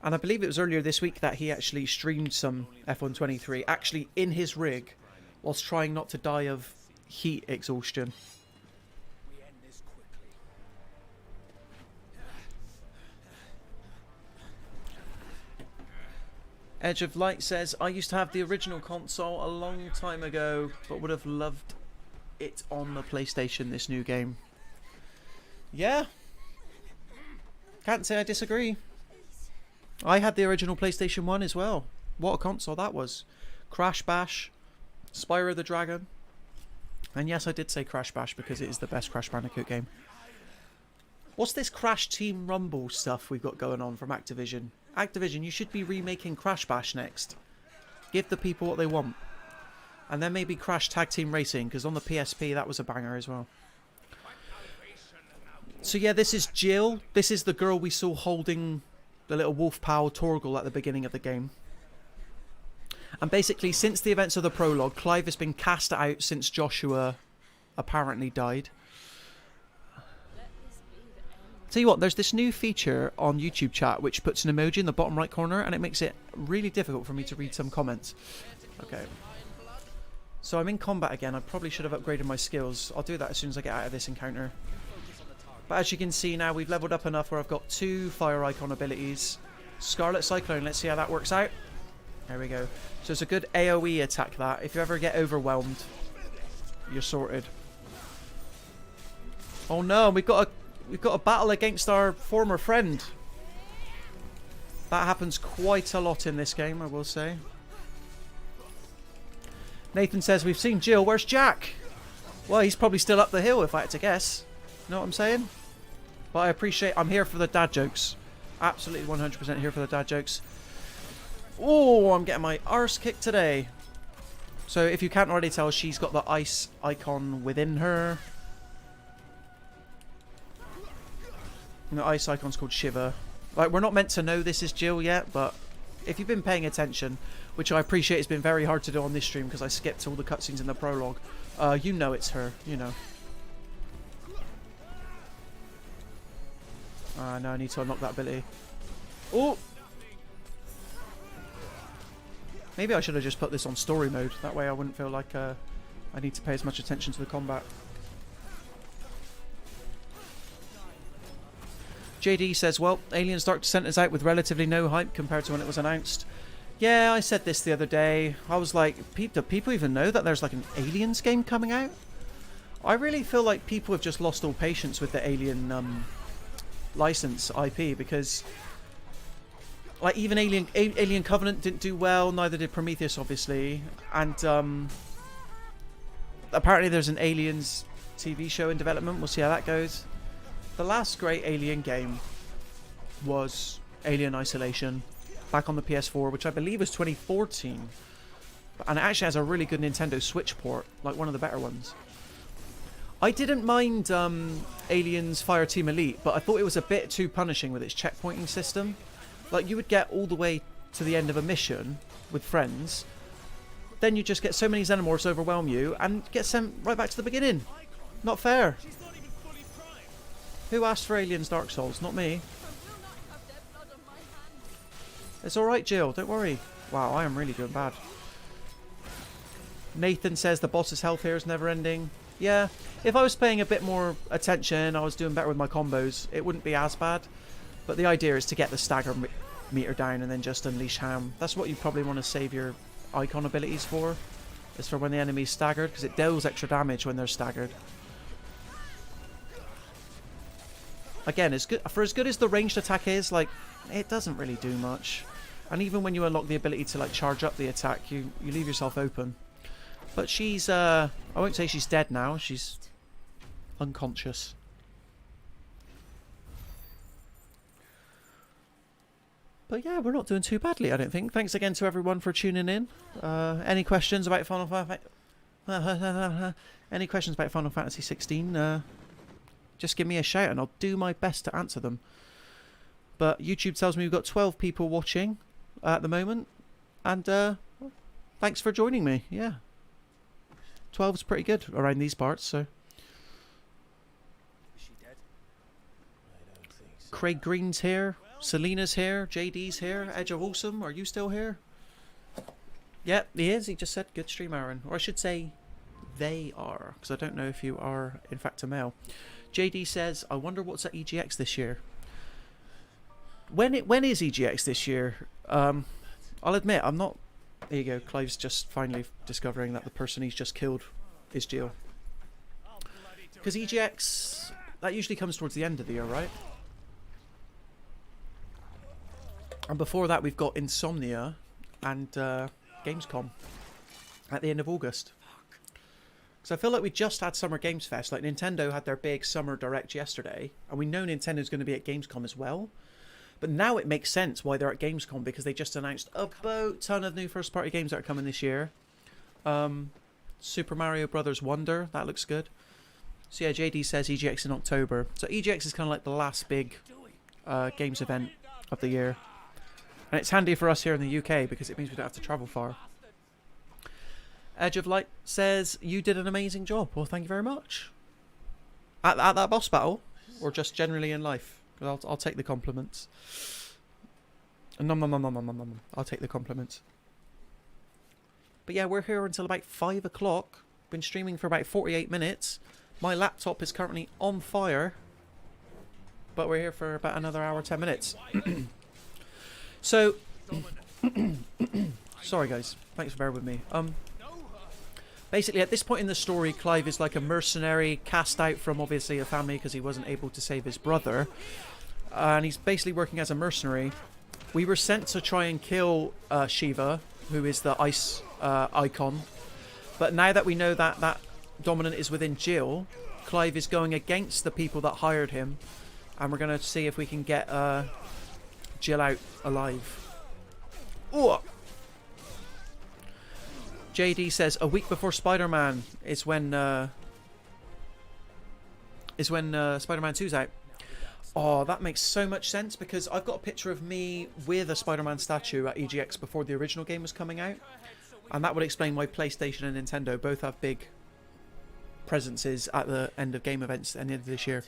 And I believe it was earlier this week that he actually streamed some F123, actually in his rig, whilst trying not to die of heat exhaustion. We end this quickly. Edge of Light says, I used to have the original console a long time ago, but would have loved it on the PlayStation, this new game. Yeah. Can't say I disagree. I had the original PlayStation 1 as well. What a console that was. Crash Bash, Spyro the Dragon. And yes, I did say Crash Bash because it is the best Crash Bandicoot game. What's this Crash Team Rumble stuff we've got going on from Activision? Activision, you should be remaking Crash Bash next. Give the people what they want. And then maybe Crash Tag Team Racing, because on the PSP that was a banger as well. So yeah, this is Jill. This is the girl we saw holding the little wolf pal Torgal at the beginning of the game. And basically, since the events of the prologue, Clive has been cast out since Joshua apparently died. Tell you what, there's this new feature on YouTube chat which puts an emoji in the bottom right corner and it makes it really difficult for me to read some comments. Okay. So I'm in combat again. I probably should have upgraded my skills. I'll do that as soon as I get out of this encounter. But as you can see now, we've leveled up enough where I've got 2 fire icon abilities. Scarlet Cyclone, let's see how that works out. There we go. So it's a good AoE attack, that. If you ever get overwhelmed, you're sorted. Oh no, we've got a battle against our former friend. That happens quite a lot in this game, I will say. Nathan says, we've seen Jill, where's Jack? Well, he's probably still up the hill if I had to guess. Know what I'm saying? But I appreciate, I'm here for the dad jokes. Absolutely 100% here for the dad jokes. Oh, I'm getting my arse kicked today. So if you can't already tell, she's got the ice icon within her. And the ice icon's called Shiva. Like, we're not meant to know this is Jill yet, but if you've been paying attention, which I appreciate has been very hard to do on this stream because I skipped all the cutscenes in the prologue, you know it's her, you know. No, I need to unlock that ability. Oh! Maybe I should have just put this on story mode. That way I wouldn't feel like I need to pay as much attention to the combat. JD says, well, Aliens Dark Descent is out with relatively no hype compared to when it was announced. Yeah, I said this the other day. I was like, do people even know that there's like an Aliens game coming out? I really feel like people have just lost all patience with the Alien license IP, because like even Alien Covenant didn't do well, neither did Prometheus obviously, and apparently there's an Aliens TV show in development. We'll see how that goes. The last great Alien game was Alien Isolation, back on the PS4, which I believe was 2014. And it actually has a really good Nintendo Switch port, like one of the better ones. I didn't mind Aliens Fireteam Elite, but I thought it was a bit too punishing with its checkpointing system. Like, you would get all the way to the end of a mission with friends, then you just get so many Xenomorphs overwhelm you, and get sent right back to the beginning. Not fair. Who asked for Aliens Dark Souls? Not me. It's alright, Jill, don't worry. Wow, I am really doing bad. Nathan says the boss's health here is never ending. Yeah, if I was paying a bit more attention, I was doing better with my combos, it wouldn't be as bad. But the idea is to get the stagger meter down and then just unleash ham. That's what you probably want to save your icon abilities for. Is for when the enemy's staggered, because it deals extra damage when they're staggered. Again, as good as the ranged attack is, like, it doesn't really do much. And even when you unlock the ability to like charge up the attack, you leave yourself open. But she's I won't say she's dead now, she's unconscious. But yeah, we're not doing too badly, I don't think. Thanks again to everyone for tuning in. Any questions about Final Fantasy? Any questions about Final Fantasy 16? Just give me a shout and I'll do my best to answer them. But YouTube tells me we've got 12 people watching at the moment. And thanks for joining me. Yeah. 12 is pretty good around these parts, so. Is she dead? I don't think so. Craig Green's here. Selena's here. JD's here. Edge of Awesome, are you still here? Yeah, he is. He just said good stream, Aaron. Or I should say they are, because I don't know if you are in fact a male. JD says, I wonder what's at EGX this year. When is EGX this year? I'll admit, I'm not... There you go, Clive's just finally discovering that the person he's just killed is Jill. Because EGX, that usually comes towards the end of the year, right? And before that we've got Insomnia and Gamescom at the end of August. Because I feel like we just had Summer Games Fest. Like, Nintendo had their big Summer Direct yesterday, and we know Nintendo's going to be at Gamescom as well. But now it makes sense why they're at Gamescom, because they just announced a boat ton of new first-party games that are coming this year. Super Mario Brothers Wonder, that looks good. So yeah, JD says EGX in October. So EGX is kind of like the last big games event of the year. And it's handy for us here in the UK, because it means we don't have to travel far. Edge of Light says, you did an amazing job. Well, thank you very much. At that boss battle? Or just generally in life? I'll take the compliments. I'll take the compliments. But yeah, we're here until about 5 o'clock. Been streaming for about 48 minutes. My laptop is currently on fire. But we're here for about another hour, 10 minutes. So... sorry guys. Thanks for bearing with me. Basically, at this point in the story, Clive is like a mercenary cast out from obviously a family because he wasn't able to save his brother. And he's basically working as a mercenary. We were sent to try and kill Shiva, who is the ice icon. But now that we know that that dominant is within Jill, Clive is going against the people that hired him. And we're going to see if we can get Jill out alive. Ooh! JD says a week before Spider-Man is when Spider-Man 2's out. Oh, that makes so much sense, because I've got a picture of me with a Spider-Man statue at EGX before the original game was coming out, and that would explain why PlayStation and Nintendo both have big presences at the end of game events at the end of this year.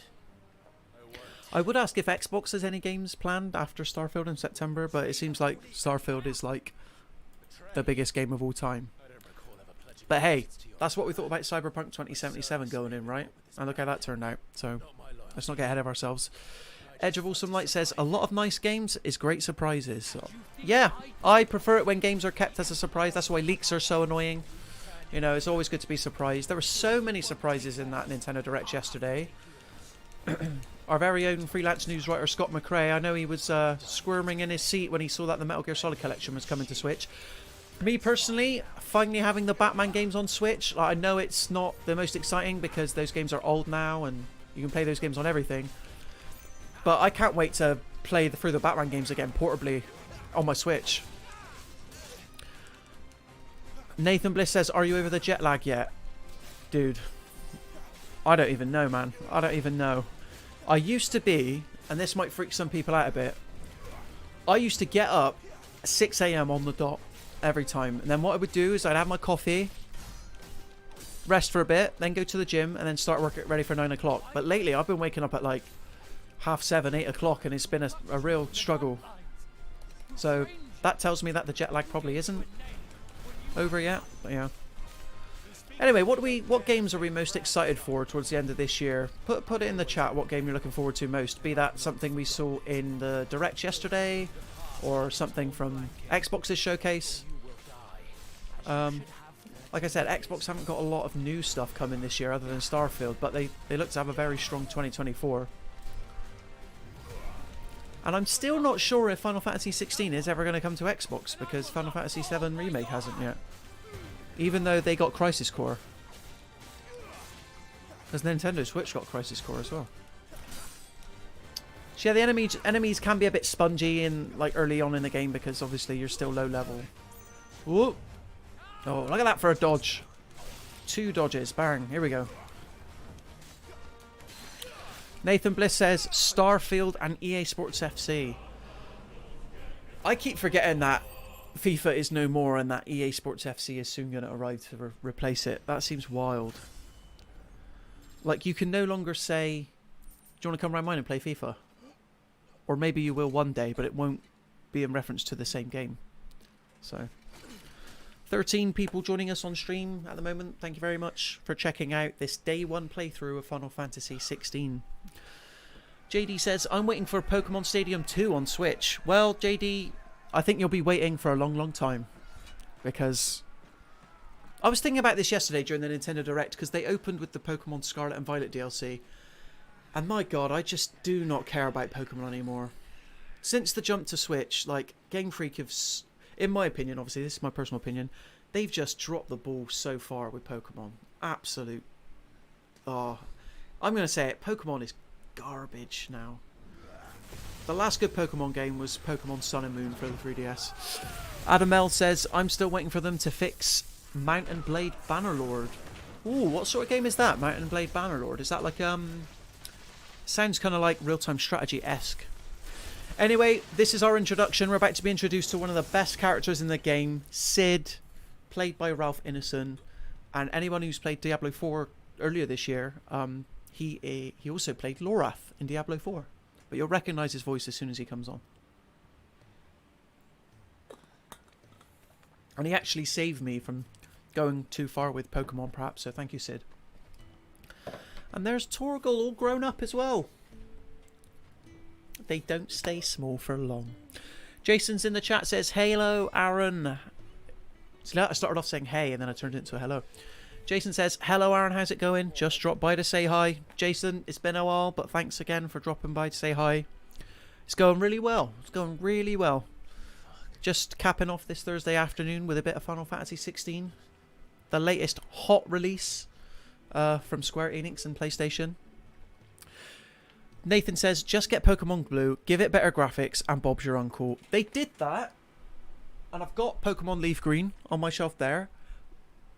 I would ask if Xbox has any games planned after Starfield in September, but it seems like Starfield is like the biggest game of all time. But hey, that's what we thought about Cyberpunk 2077 going in, right? And look how that turned out. So let's not get ahead of ourselves. Edge of Awesome Light says, a lot of nice games is great surprises. So, yeah, I prefer it when games are kept as a surprise. That's why leaks are so annoying. You know, it's always good to be surprised. There were so many surprises in that Nintendo Direct yesterday. Our very own freelance news writer Scott McRae, I know he was squirming in his seat when he saw that the Metal Gear Solid Collection was coming to Switch. Me personally, finally having the Batman games on Switch, like, I know it's not the most exciting because those games are old now and you can play those games on everything. But I can't wait to play through the Batman games again portably on my Switch. Nathan Bliss says, are you over the jet lag yet? Dude, I don't even know, man. I don't even know. I used to be, and this might freak some people out a bit, I used to get up at 6 AM on the dot every time. And then what I would do is I'd have my coffee, rest for a bit, then go to the gym, and then start work ready for 9 o'clock. But lately I've been waking up at like 7:30, 8 o'clock, and it's been a real struggle. So that tells me that the jet lag probably isn't over yet. But yeah. Anyway, what games are we most excited for towards the end of this year? Put it in the chat what game you're looking forward to most. Be that something we saw in the Direct yesterday, or something from Xbox's showcase. Like I said, Xbox haven't got a lot of new stuff coming this year other than Starfield, but they look to have a very strong 2024. And I'm still not sure if Final Fantasy 16 is ever going to come to Xbox, because Final Fantasy 7 Remake hasn't yet. Even though they got Crisis Core. Because Nintendo Switch got Crisis Core as well. So yeah, the enemies can be a bit spongy in like early on in the game because obviously you're still low level. Whoa! Oh, look at that for a dodge. 2 dodges. Bang. Here we go. Nathan Bliss says Starfield and EA Sports FC. I keep forgetting that FIFA is no more and that EA Sports FC is soon going to arrive to replace it. That seems wild. Like, you can no longer say, do you want to come around mine and play FIFA? Or maybe you will one day, but it won't be in reference to the same game. So, 13 people joining us on stream at the moment. Thank you very much for checking out this day 1 playthrough of Final Fantasy 16. JD says, I'm waiting for Pokemon Stadium 2 on Switch. Well, JD, I think you'll be waiting for a long, long time. Because I was thinking about this yesterday during the Nintendo Direct, because they opened with the Pokemon Scarlet and Violet DLC. And my god, I just do not care about Pokemon anymore. Since the jump to Switch, like, Game Freak have, in my opinion, obviously, this is my personal opinion, they've just dropped the ball so far with Pokemon. Absolute. Oh, I'm going to say it, Pokemon is garbage now. The last good Pokemon game was Pokemon Sun and Moon for the 3DS. Adam L says, I'm still waiting for them to fix Mount and Blade Bannerlord. Ooh, what sort of game is that, Mount and Blade Bannerlord? Is that like, sounds kind of like real-time strategy-esque. Anyway, this is our introduction. We're about to be introduced to one of the best characters in the game, Cid, played by Ralph Ineson. And anyone who's played Diablo 4 earlier this year, he also played Lorath in Diablo 4. But you'll recognise his voice as soon as he comes on. And he actually saved me from going too far with Pokemon, perhaps, so thank you, Cid. And there's Torgal all grown up as well. They don't stay small for long. Jason's in the chat, says, hello, Aaron. See, I started off saying hey, and then I turned it into a hello. Jason says, hello, Aaron, how's it going? Just dropped by to say hi. Jason, it's been a while, but thanks again for dropping by to say hi. It's going really well. It's going really well. Just capping off this Thursday afternoon with a bit of Final Fantasy 16. The latest hot release from Square Enix and PlayStation. Nathan says, just get Pokemon Blue, give it better graphics, and Bob's your uncle. They did that, and I've got Pokemon Leaf Green on my shelf there,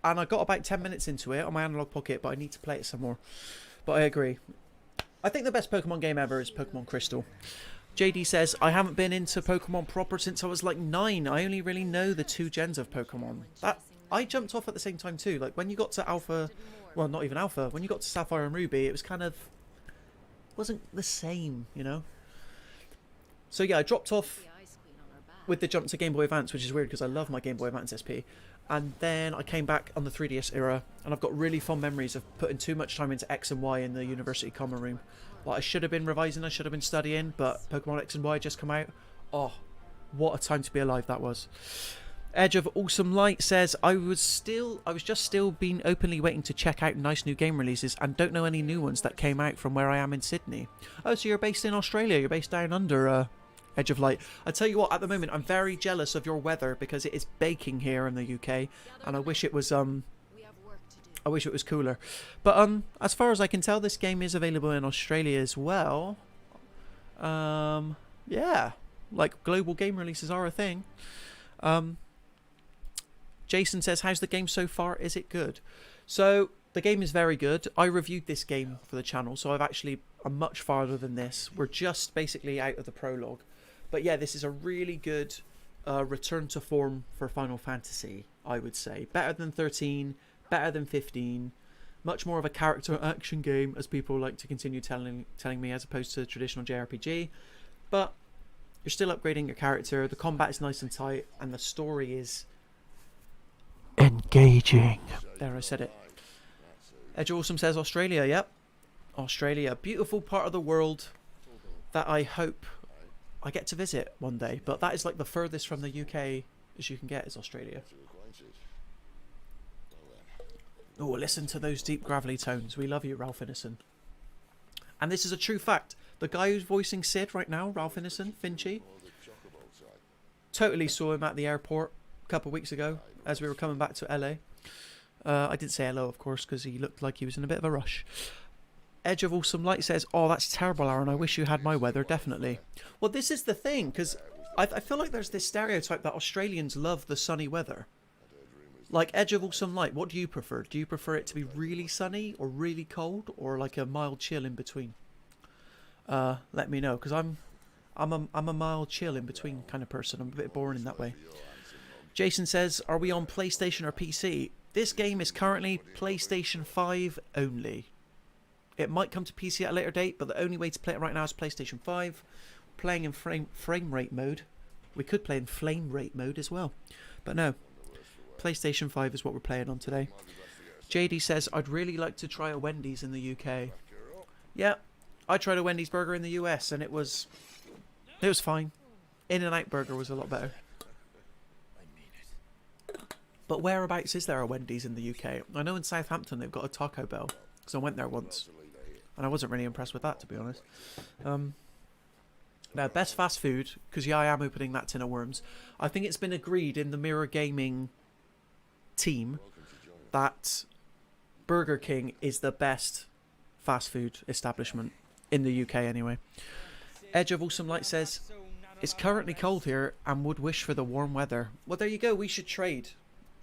and I got about 10 minutes into it on my Analog Pocket, but I need to play it some more. But I agree. I think the best Pokemon game ever is Pokemon Crystal. JD says, I haven't been into Pokemon proper since I was like 9. I only really know the 2 gens of Pokemon. I jumped off at the same time too. Like, when you got to Alpha, well, not even Alpha, when you got to Sapphire and Ruby, it was kind of, wasn't the same, you know? So yeah, I dropped off with the jump to Game Boy Advance, which is weird because I love my Game Boy Advance SP. And then I came back on the 3DS era, and I've got really fond memories of putting too much time into X and Y in the University Common Room. Like, I should have been revising, I should have been studying, but Pokemon X and Y just come out. Oh, what a time to be alive that was. Edge of Awesome Light says, I was just still been openly waiting to check out nice new game releases and don't know any new ones that came out from where I am in Sydney. Oh, so you're based in Australia, you're based down under, Edge of Light. I tell you what, at the moment I'm very jealous of your weather because it is baking here in the UK, and I wish it was cooler. But as far as I can tell, this game is available in Australia as well. Yeah, like global game releases are a thing. Jason says, how's the game so far? Is it good? So the game is very good. I reviewed this game for the channel, so I'm much farther than this. We're just basically out of the prologue. But yeah, this is a really good return to form for Final Fantasy, I would say. Better than 13, better than 15. Much more of a character action game, as people like to continue telling me, as opposed to a traditional JRPG. But you're still upgrading your character. The combat is nice and tight, and the story is engaging. There, I said it. Edge Awesome says Australia. Yep, Australia, beautiful part of the world that I hope I get to visit one day. But that is like the furthest from the UK as you can get, is Australia. Oh, listen to those deep gravelly tones. We love you, Ralph Ineson. And this is a true fact. The guy who's voicing Sid right now, Ralph Ineson, Finchy, totally saw him at the airport a couple of weeks ago as we were coming back to LA. I didn't say hello, of course, because he looked like he was in a bit of a rush. Edge of Awesome Light says, oh, that's terrible, Aaron. I wish you had my weather, definitely. Well, this is the thing, because I feel like there's this stereotype that Australians love the sunny weather. Like, Edge of Awesome Light, what do you prefer? Do you prefer it to be really sunny or really cold, or like a mild chill in between? Let me know, because I'm a mild chill in between kind of person. I'm a bit boring in that way. Jason says, are we on PlayStation or PC? This game is currently PlayStation 5 only. It might come to PC at a later date, but the only way to play it right now is PlayStation 5. Playing in frame rate mode. We could play in flame rate mode as well. But no. PlayStation 5 is what we're playing on today. JD says, I'd really like to try a Wendy's in the UK. Yeah, I tried a Wendy's burger in the US and it was fine. In-N-Out burger was a lot better. But whereabouts is there a Wendy's in the UK? I know in Southampton they've got a Taco Bell, because I went there once. And I wasn't really impressed with that, to be honest. Now, best fast food, because yeah, I am opening that tin of worms. I think it's been agreed in the Mirror Gaming team that Burger King is the best fast food establishment in the UK anyway. Edge of Awesome Light says, it's currently cold here and would wish for the warm weather. Well, there you go. We should trade.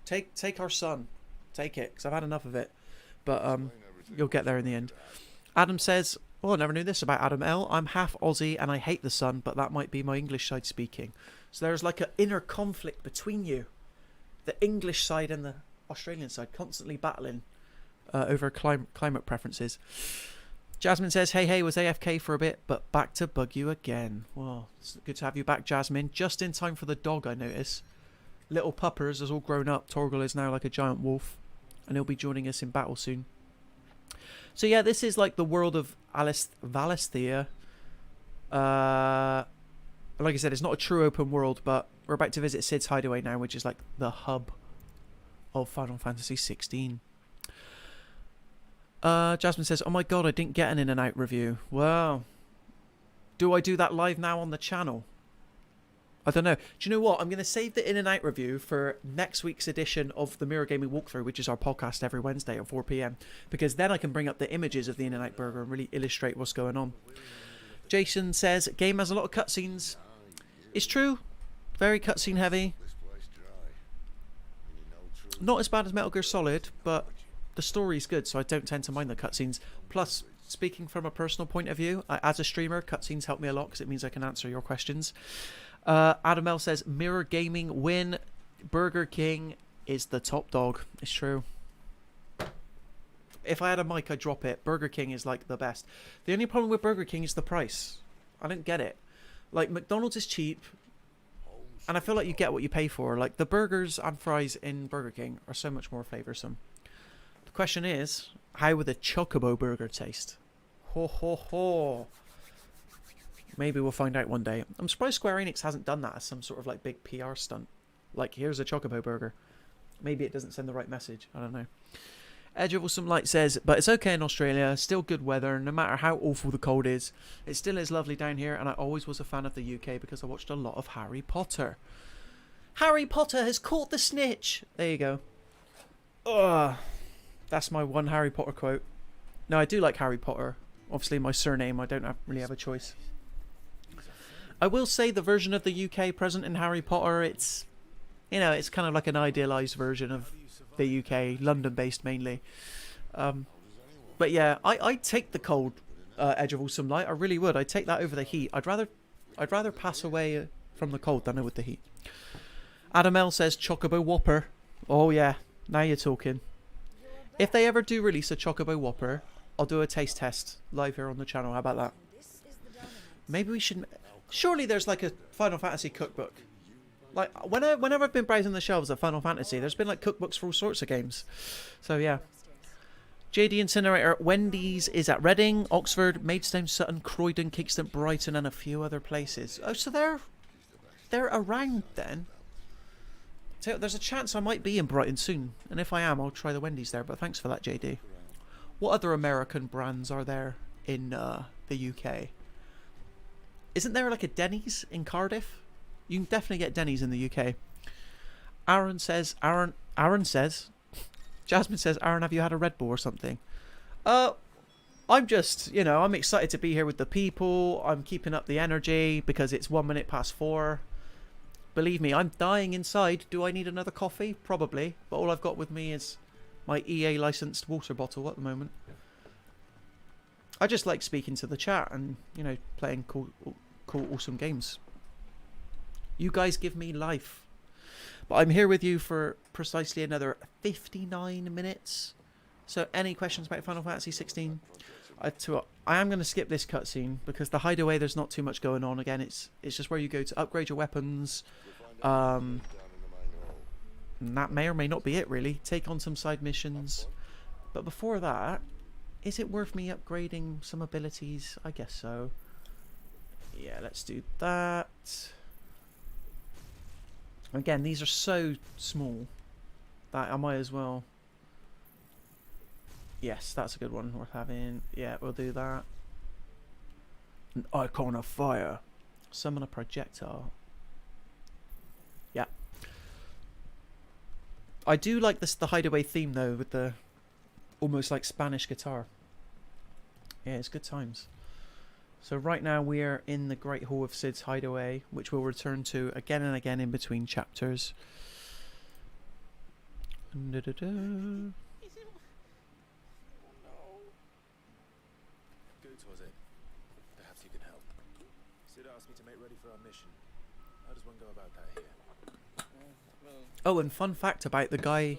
Take our sun. Take it, because I've had enough of it. But you'll get there in the end. Adam says, oh, I never knew this about Adam L. I'm half Aussie and I hate the sun, but that might be my English side speaking. So there's like an inner conflict between you. The English side and the Australian side constantly battling over climate preferences. Jasmine says, hey, was AFK for a bit, but back to bug you again. Well, it's good to have you back, Jasmine. Just in time for the dog, I notice. Little Puppers has all grown up. Torgal is now like a giant wolf, and he'll be joining us in battle soon. So yeah, this is like the world of Valisthea. Like I said, it's not a true open world, but we're about to visit Sid's Hideaway now, which is like the hub of Final Fantasy 16. Jasmine says, oh my god, I didn't get an In-N-Out review. Well, do I do that live now on the channel? I don't know. Do you know what? I'm going to save the In-N-Out review for next week's edition of the Mirror Gaming Walkthrough, which is our podcast every Wednesday at 4 PM, because then I can bring up the images of the In-N-Out burger and really illustrate what's going on. Jason says, game has a lot of cutscenes. It's true. Very cutscene heavy. Not as bad as Metal Gear Solid, but the story's good, so I don't tend to mind the cutscenes. Plus, speaking from a personal point of view, as a streamer, cutscenes help me a lot because it means I can answer your questions. Adam L says, Mirror Gaming win. Burger King is the top dog. It's true. If I had a mic, I'd drop it. Burger King is like the best. The only problem with Burger King is the price. I don't get it. Like, McDonald's is cheap. And I feel like you get what you pay for. Like, the burgers and fries in Burger King are so much more flavoursome. The question is, how would the Chocobo burger taste? Ho ho ho. Maybe we'll find out one day. I'm surprised Square Enix hasn't done that as some sort of like big PR stunt. Like, here's a Chocobo burger. Maybe it doesn't send the right message. I don't know. Edge of Awesome Light says, but it's okay in Australia. Still good weather. No matter how awful the cold is, it still is lovely down here. And I always was a fan of the UK because I watched a lot of Harry Potter. Harry Potter has caught the snitch. There you go. Ugh. That's my one Harry Potter quote. No, I do like Harry Potter. Obviously, my surname, I don't really have a choice. I will say the version of the UK present in Harry Potter, it's, you know, it's kind of like an idealised version of the UK, London-based mainly. But yeah, I'd take the cold Edge of Awesome Light. I really would. I'd take that over the heat. I'd rather pass away from the cold than I would the heat. Adam L says Chocobo Whopper. Oh yeah, now you're talking. If they ever do release a Chocobo Whopper, I'll do a taste test live here on the channel. How about that? Maybe we should... Surely there's like a Final Fantasy cookbook. Like, whenever I've been browsing the shelves of Final Fantasy, there's been like cookbooks for all sorts of games. So yeah. JD Incinerator, Wendy's is at Reading, Oxford, Maidstone, Sutton, Croydon, Kingston, Brighton, and a few other places. Oh, so they're around then. So there's a chance I might be in Brighton soon, and if I am, I'll try the Wendy's there. But thanks for that, JD. What other American brands are there in the UK? Isn't there like a Denny's in Cardiff? You can definitely get Denny's in the UK. Aaron says, Jasmine says, Aaron, have you had a Red Bull or something? I'm just, you know, I'm excited to be here with the people. I'm keeping up the energy because it's 4:01. Believe me, I'm dying inside. Do I need another coffee? Probably. But all I've got with me is my EA licensed water bottle at the moment. I just like speaking to the chat and, you know, playing cool, awesome games. You guys give me life. But I'm here with you for precisely another 59 minutes. So any questions about Final Fantasy 16? I am going to skip this cutscene because the hideaway, there's not too much going on. Again, it's just where you go to upgrade your weapons. And that may or may not be it, really. Take on some side missions. But before that, is it worth me upgrading some abilities? I guess so. Yeah, let's do that. Again, these are so small that I might as well... Yes, that's a good one worth having. Yeah, we'll do that. An icon of fire. Summon a projectile. Yeah. I do like the hideaway theme though, with the almost like Spanish guitar. Yeah, it's good times. So right now we are in the Great Hall of Sid's hideaway, which we'll return to again and again in between chapters. Da-da-da. Good, was it? Perhaps you can help. Sid asked me to make ready for our mission. How does one go about that here? Oh, and fun fact about the guy,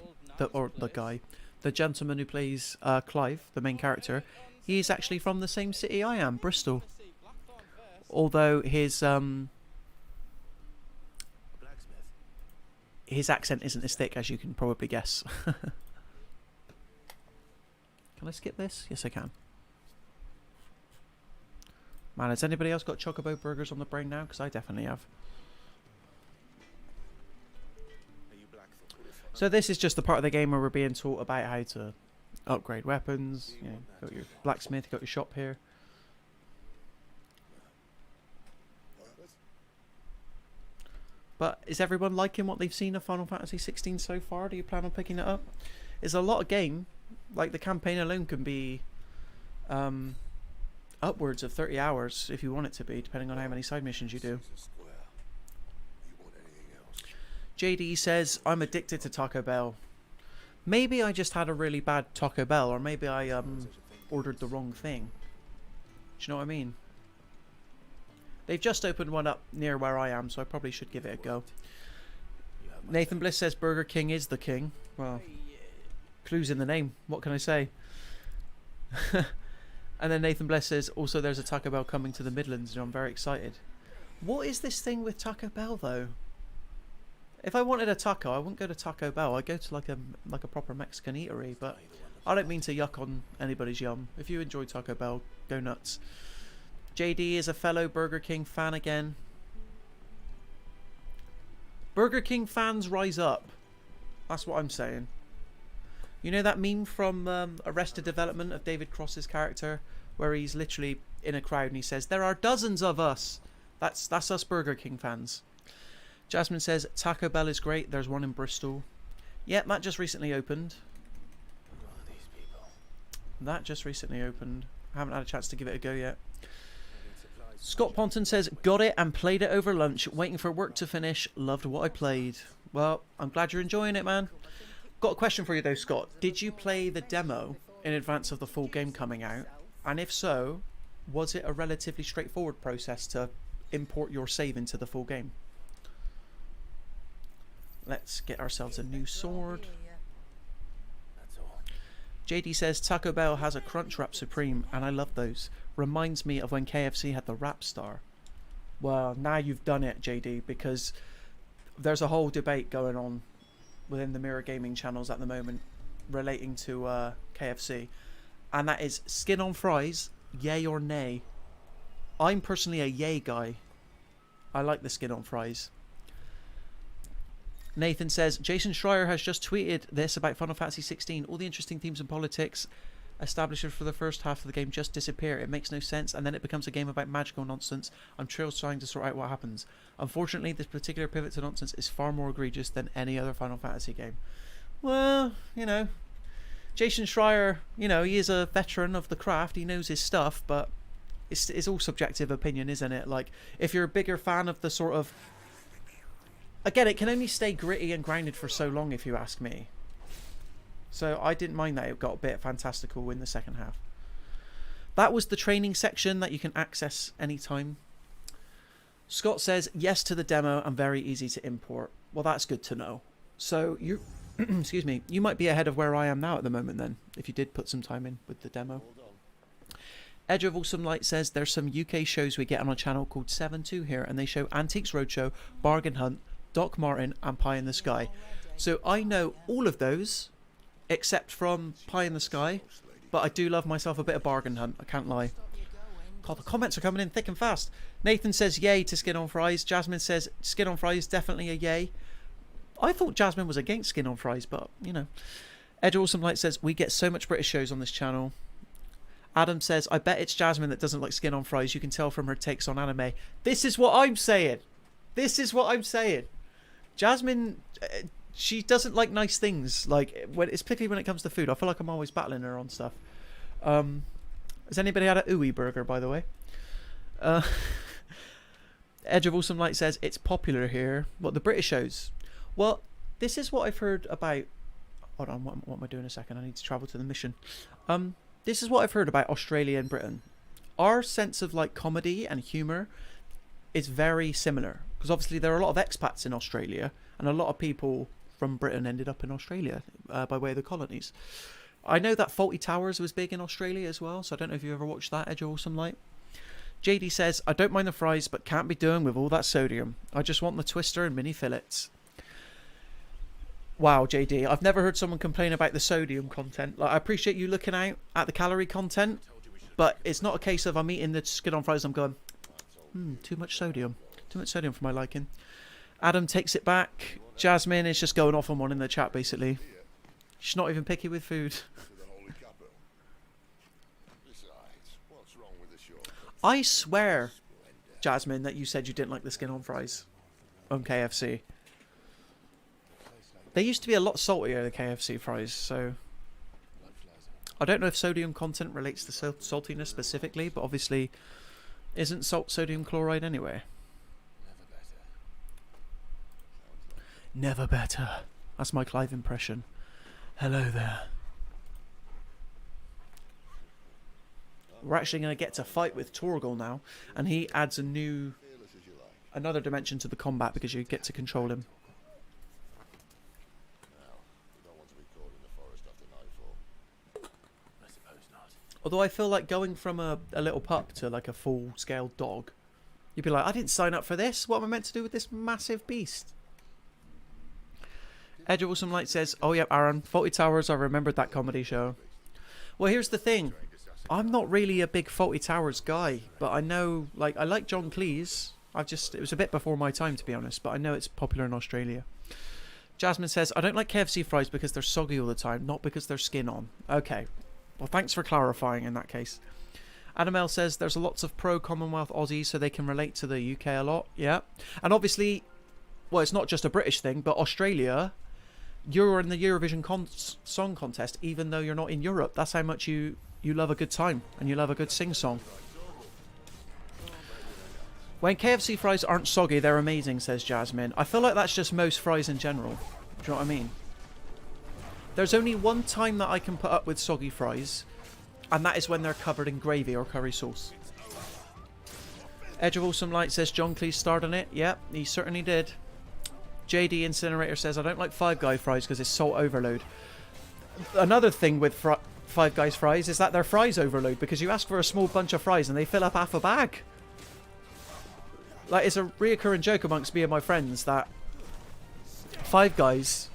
the gentleman who plays Clive, the main character, he's actually from the same city I am, Bristol. Although his Blacksmith. accent isn't as thick as you can probably guess. Can I skip this? Yes, I can. Man, has anybody else got Chocobo burgers on the brain now? Because I definitely have. Are you Blackthorn? So this is just the part of the game where we're being taught about how to upgrade weapons. You know, got your blacksmith, got your shop here. But is everyone liking what they've seen of Final Fantasy 16 so far? Do you plan on picking it up? It's a lot of game. Like, the campaign alone can be upwards of 30 hours if you want it to be, depending on how many side missions you do. JD says, I'm addicted to Taco Bell. Maybe I just had a really bad Taco Bell, or maybe I ordered the wrong thing. Do you know what I mean? They've just opened one up near where I am, so I probably should give it a go. Nathan Bliss says Burger King is the king. Well, clues in the name. What can I say? And then Nathan Bliss says, also there's a Taco Bell coming to the Midlands, and I'm very excited. What is this thing with Taco Bell, though? If I wanted a taco, I wouldn't go to Taco Bell. I'd go to like a proper Mexican eatery. But I don't mean to yuck on anybody's yum. If you enjoy Taco Bell, go nuts. JD is a fellow Burger King fan again. Burger King fans rise up. That's what I'm saying. You know that meme from Arrested Development of David Cross's character, where he's literally in a crowd and he says, "There are dozens of us." That's us Burger King fans. Jasmine says Taco Bell is great. There's one in Bristol. Yep, that just recently opened. Who are these people? That just recently opened. I haven't had a chance to give it a go yet. I need supplies. Scott Ponton says, got it and played it over lunch, waiting for work to finish. Loved what I played. Well, I'm glad you're enjoying it, man. Got a question for you though, Scott. Did you play the demo in advance of the full game coming out? And if so, was it a relatively straightforward process to import your save into the full game? Let's get ourselves a new sword. That's all. JD says Taco Bell has a Crunchwrap Supreme, and I love those. Reminds me of when KFC had the Wrap Star. Well, now you've done it, JD, because there's a whole debate going on within the Mirror Gaming channels at the moment relating to KFC, and that is skin on fries, yay or nay. I'm personally a yay guy. I like the skin on fries. Nathan says, Jason Schreier has just tweeted this about Final Fantasy 16. All the interesting themes and politics established for the first half of the game just disappear. It makes no sense, and then it becomes a game about magical nonsense. I'm still trying to sort out what happens. Unfortunately, this particular pivot to nonsense is far more egregious than any other Final Fantasy game. Well, you know, Jason Schreier, you know, he is a veteran of the craft. He knows his stuff, but it's all subjective opinion, isn't it? Like, if you're a bigger fan of the sort of... Again, it can only stay gritty and grounded for so long, if you ask me. So I didn't mind that it got a bit fantastical in the second half. That was the training section that you can access anytime. Scott says, yes to the demo and very easy to import. Well, that's good to know. So you, excuse me, you might be ahead of where I am now at the moment then, if you did put some time in with the demo. Edge of Awesome Light says, there's some UK shows we get on our channel called 7-2 here, and they show Antiques Roadshow, Bargain Hunt, Doc Martin and Pie in the Sky. So I know all of those except from Pie in the Sky, but I do love myself a bit of Bargain Hunt, I can't lie. God, the comments are coming in thick and fast. Nathan says yay to skin on fries. Jasmine says skin on fries, definitely a yay. I thought Jasmine was against skin on fries, but you know. Ed Awesome Light says we get so much British shows on this channel. Adam says I bet it's Jasmine that doesn't like skin on fries. You can tell from her takes on anime. This is what I'm saying. This is what I'm saying. Jasmine, she doesn't like nice things. Like, particularly when it comes to food. I feel like I'm always battling her on stuff. Has anybody had a Ooey burger, by the way? Edge of Awesome Light says it's popular here. What, the British shows? Well, this is what I've heard about. Hold on, what am I doing? A second, I need to travel to the mission. This is what I've heard about Australia and Britain. Our sense of like comedy and humour is very similar. Because obviously there are a lot of expats in Australia, and a lot of people from Britain ended up in Australia by way of the colonies. I know that Fawlty Towers was big in Australia as well, so I don't know if you ever watched that, Edge of Awesome Light. JD says, I don't mind the fries, but can't be doing with all that sodium. I just want the twister and mini fillets. Wow, JD, I've never heard someone complain about the sodium content. Like, I appreciate you looking out at the calorie content, but it's not a case of I'm eating the skin on fries and I'm going, too much sodium. Too much sodium for my liking. Adam takes it back. Jasmine is just going off on one in the chat, basically. She's not even picky with food. I swear, Jasmine, that you said you didn't like the skin on fries on KFC. They used to be a lot saltier, the KFC fries, so... I don't know if sodium content relates to saltiness specifically, but obviously isn't salt sodium chloride anyway. Never better. That's my Clive impression. Hello there. We're actually going to get to fight with Torgal now, and he adds another dimension to the combat because you get to control him. I suppose not. Although I feel like going from a little pup to like a full-scale dog, you'd be like, I didn't sign up for this. What am I meant to do with this massive beast? Edge of Awesome Light says, oh yeah, Aaron, Faulty Towers, I remembered that comedy show. Well, here's the thing. I'm not really a big Faulty Towers guy, but I know, like, I like John Cleese. It was a bit before my time, to be honest, but I know it's popular in Australia. Jasmine says, I don't like KFC fries because they're soggy all the time, not because they're skin on. Okay. Well, thanks for clarifying in that case. Adam L says, there's lots of pro-Commonwealth Aussies, so they can relate to the UK a lot. Yeah. And obviously, well, it's not just a British thing, but Australia, you're in the Eurovision Song Contest, even though you're not in Europe. That's how much you love a good time, and you love a good sing-song. When KFC fries aren't soggy, they're amazing, says Jasmine. I feel like that's just most fries in general. Do you know what I mean? There's only one time that I can put up with soggy fries, and that is when they're covered in gravy or curry sauce. Edge of Awesome Light says John Cleese starred in it. Yep, he certainly did. JD Incinerator says, I don't like Five Guys fries because it's salt overload. Another thing with Five Guys fries is that they're fries overload, because you ask for a small bunch of fries and they fill up half a bag. Like, it's a reoccurring joke amongst me and my friends that Five Guys,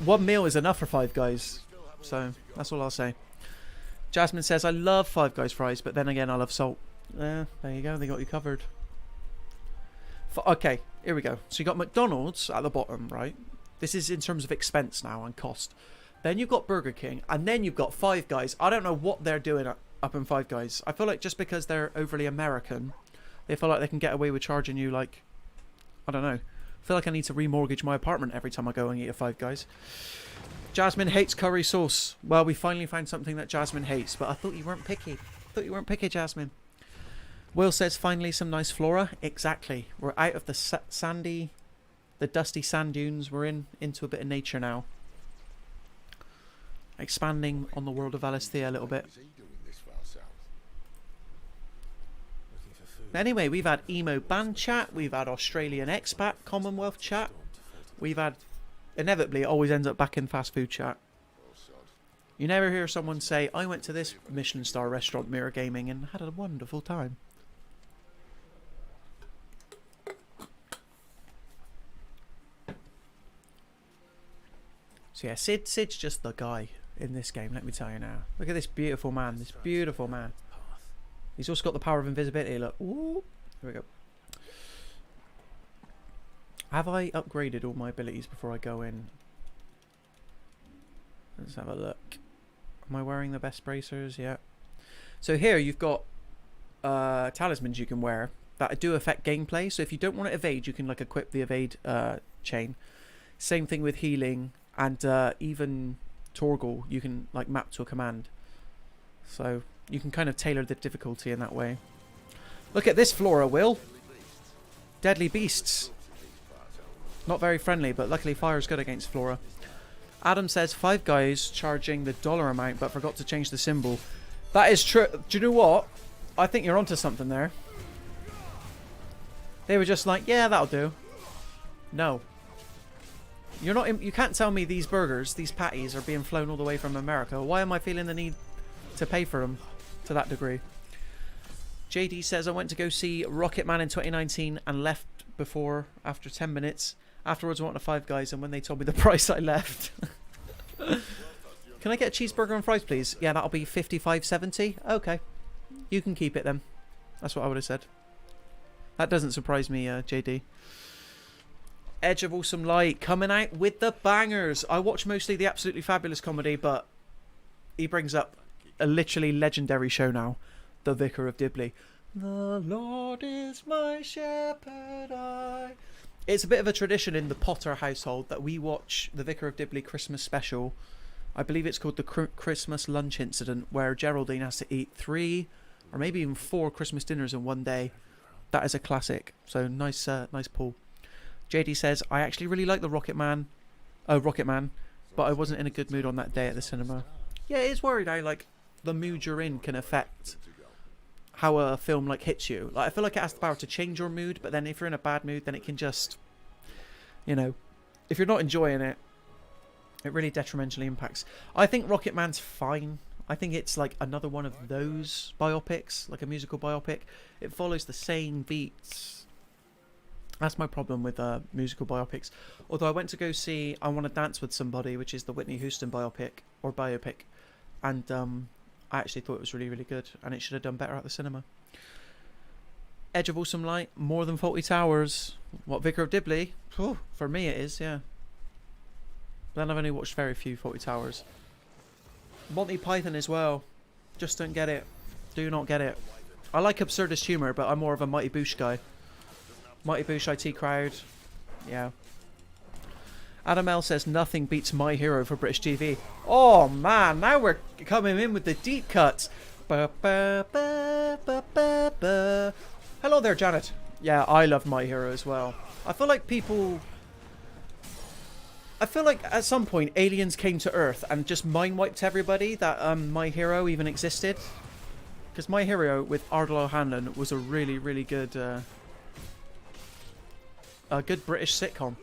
one meal is enough for Five Guys. So, that's all I'll say. Jasmine says, I love Five Guys fries, but then again, I love salt. There you go, they got you covered. Okay, here we go. So you got McDonald's at the bottom, right? This is in terms of expense now and cost. Then you've got Burger King, and then you've got Five Guys. I don't know what they're doing up in Five Guys. I feel like just because they're overly American, they feel like they can get away with charging you, like, I don't know. I feel like I need to remortgage my apartment every time I go and eat at Five Guys. Jasmine hates curry sauce. Well, we finally found something that Jasmine hates, but I thought you weren't picky. Jasmine. Will says, finally some nice flora. Exactly. We're out of the dusty sand dunes. We're into a bit of nature now. Expanding on the world of Alisthea a little bit. Anyway, we've had emo band chat. We've had Australian expat Commonwealth chat. We've had, inevitably, it always ends up back in fast food chat. You never hear someone say, I went to this Michelin star restaurant, Mirror Gaming, and had a wonderful time. So yeah, Sid's just the guy in this game, let me tell you now. Look at this beautiful man, He's also got the power of invisibility, look. Ooh, here we go. Have I upgraded all my abilities before I go in? Let's have a look. Am I wearing the best bracers? Yeah. So here you've got talismans you can wear that do affect gameplay. So if you don't want to evade, you can like equip the evade chain. Same thing with healing, and even Torgal you can like map to a command. So you can kind of tailor the difficulty in that way. Look at this flora, Will. Deadly beasts. Not very friendly, but luckily fire is good against flora. Adam says, Five Guys charging the dollar amount but forgot to change the symbol. That is true. Do you know what? I think you're onto something there. They were just like, yeah, that'll do. No. You're not. You can't tell me these burgers, these patties, are being flown all the way from America. Why am I feeling the need to pay for them to that degree? JD says, I went to go see Rocketman in 2019 and left after 10 minutes. Afterwards, I went to Five Guys, and when they told me the price, I left. Can I get a cheeseburger and fries, please? Yeah, that'll be $55.70. Okay. You can keep it then. That's what I would have said. That doesn't surprise me, JD. Edge of Awesome Light coming out with the bangers. I watch mostly the Absolutely Fabulous comedy, but he brings up a literally legendary show now, The Vicar of Dibley. The Lord is my shepherd, It's a bit of a tradition in the Potter household that we watch the Vicar of Dibley Christmas special. I believe it's called the Christmas Lunch Incident, where Geraldine has to eat 3 or maybe even 4 Christmas dinners in one day. That is a classic. So nice pull. JD says, I actually really like the Rocketman, but I wasn't in a good mood on that day at the cinema. Yeah, it is worried how like the mood you're in can affect how a film like hits you. Like I feel like it has the power to change your mood, but then if you're in a bad mood, then it can just, you know, if you're not enjoying it, it really detrimentally impacts. I think Rocketman's fine. I think it's like another one of those biopics, like a musical biopic. It follows the same beats That's my problem with musical biopics. Although I went to go see I Want to Dance with Somebody, which is the Whitney Houston biopic, and I actually thought it was really, really good, and it should have done better at the cinema. Edge of Awesome Light, more than Fawlty Towers. What, Vicar of Dibley? Oh, for me it is, yeah. Then I've only watched very few Fawlty Towers. Monty Python as well. Just don't get it. Do not get it. I like absurdist humour, but I'm more of a Mighty Boosh guy. Mighty Boosh IT crowd. Yeah. Adam L says nothing beats My Hero for British TV. Oh man, now we're coming in with the deep cuts. Ba, ba, ba, ba, ba, ba. Hello there, Janet. Yeah, I love My Hero as well. I feel like at some point aliens came to Earth and just mind wiped everybody that My Hero even existed. Because My Hero with Ardal O'Hanlon was a really, really good British sitcom.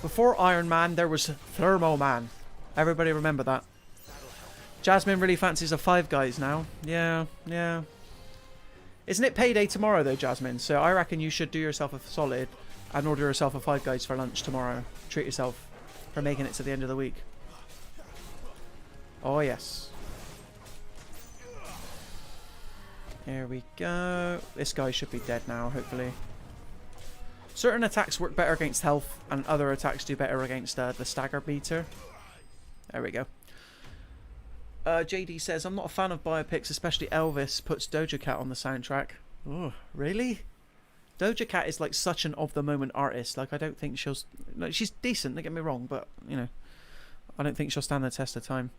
Before Iron Man, there was Thermo Man. Everybody remember that. Jasmine really fancies a Five Guys now. Yeah, yeah. Isn't it payday tomorrow though, Jasmine? So I reckon you should do yourself a solid and order yourself a Five Guys for lunch tomorrow. Treat yourself for making it to the end of the week. Oh yes. There we go. This guy should be dead now, hopefully. Certain attacks work better against health, and other attacks do better against the stagger beater. There we go. JD says, I'm not a fan of biopics, especially Elvis puts Doja Cat on the soundtrack. Oh, really? Doja Cat is like such an of-the-moment artist. Like, I don't think she'll... No, she's decent, don't get me wrong, but, you know, I don't think she'll stand the test of time.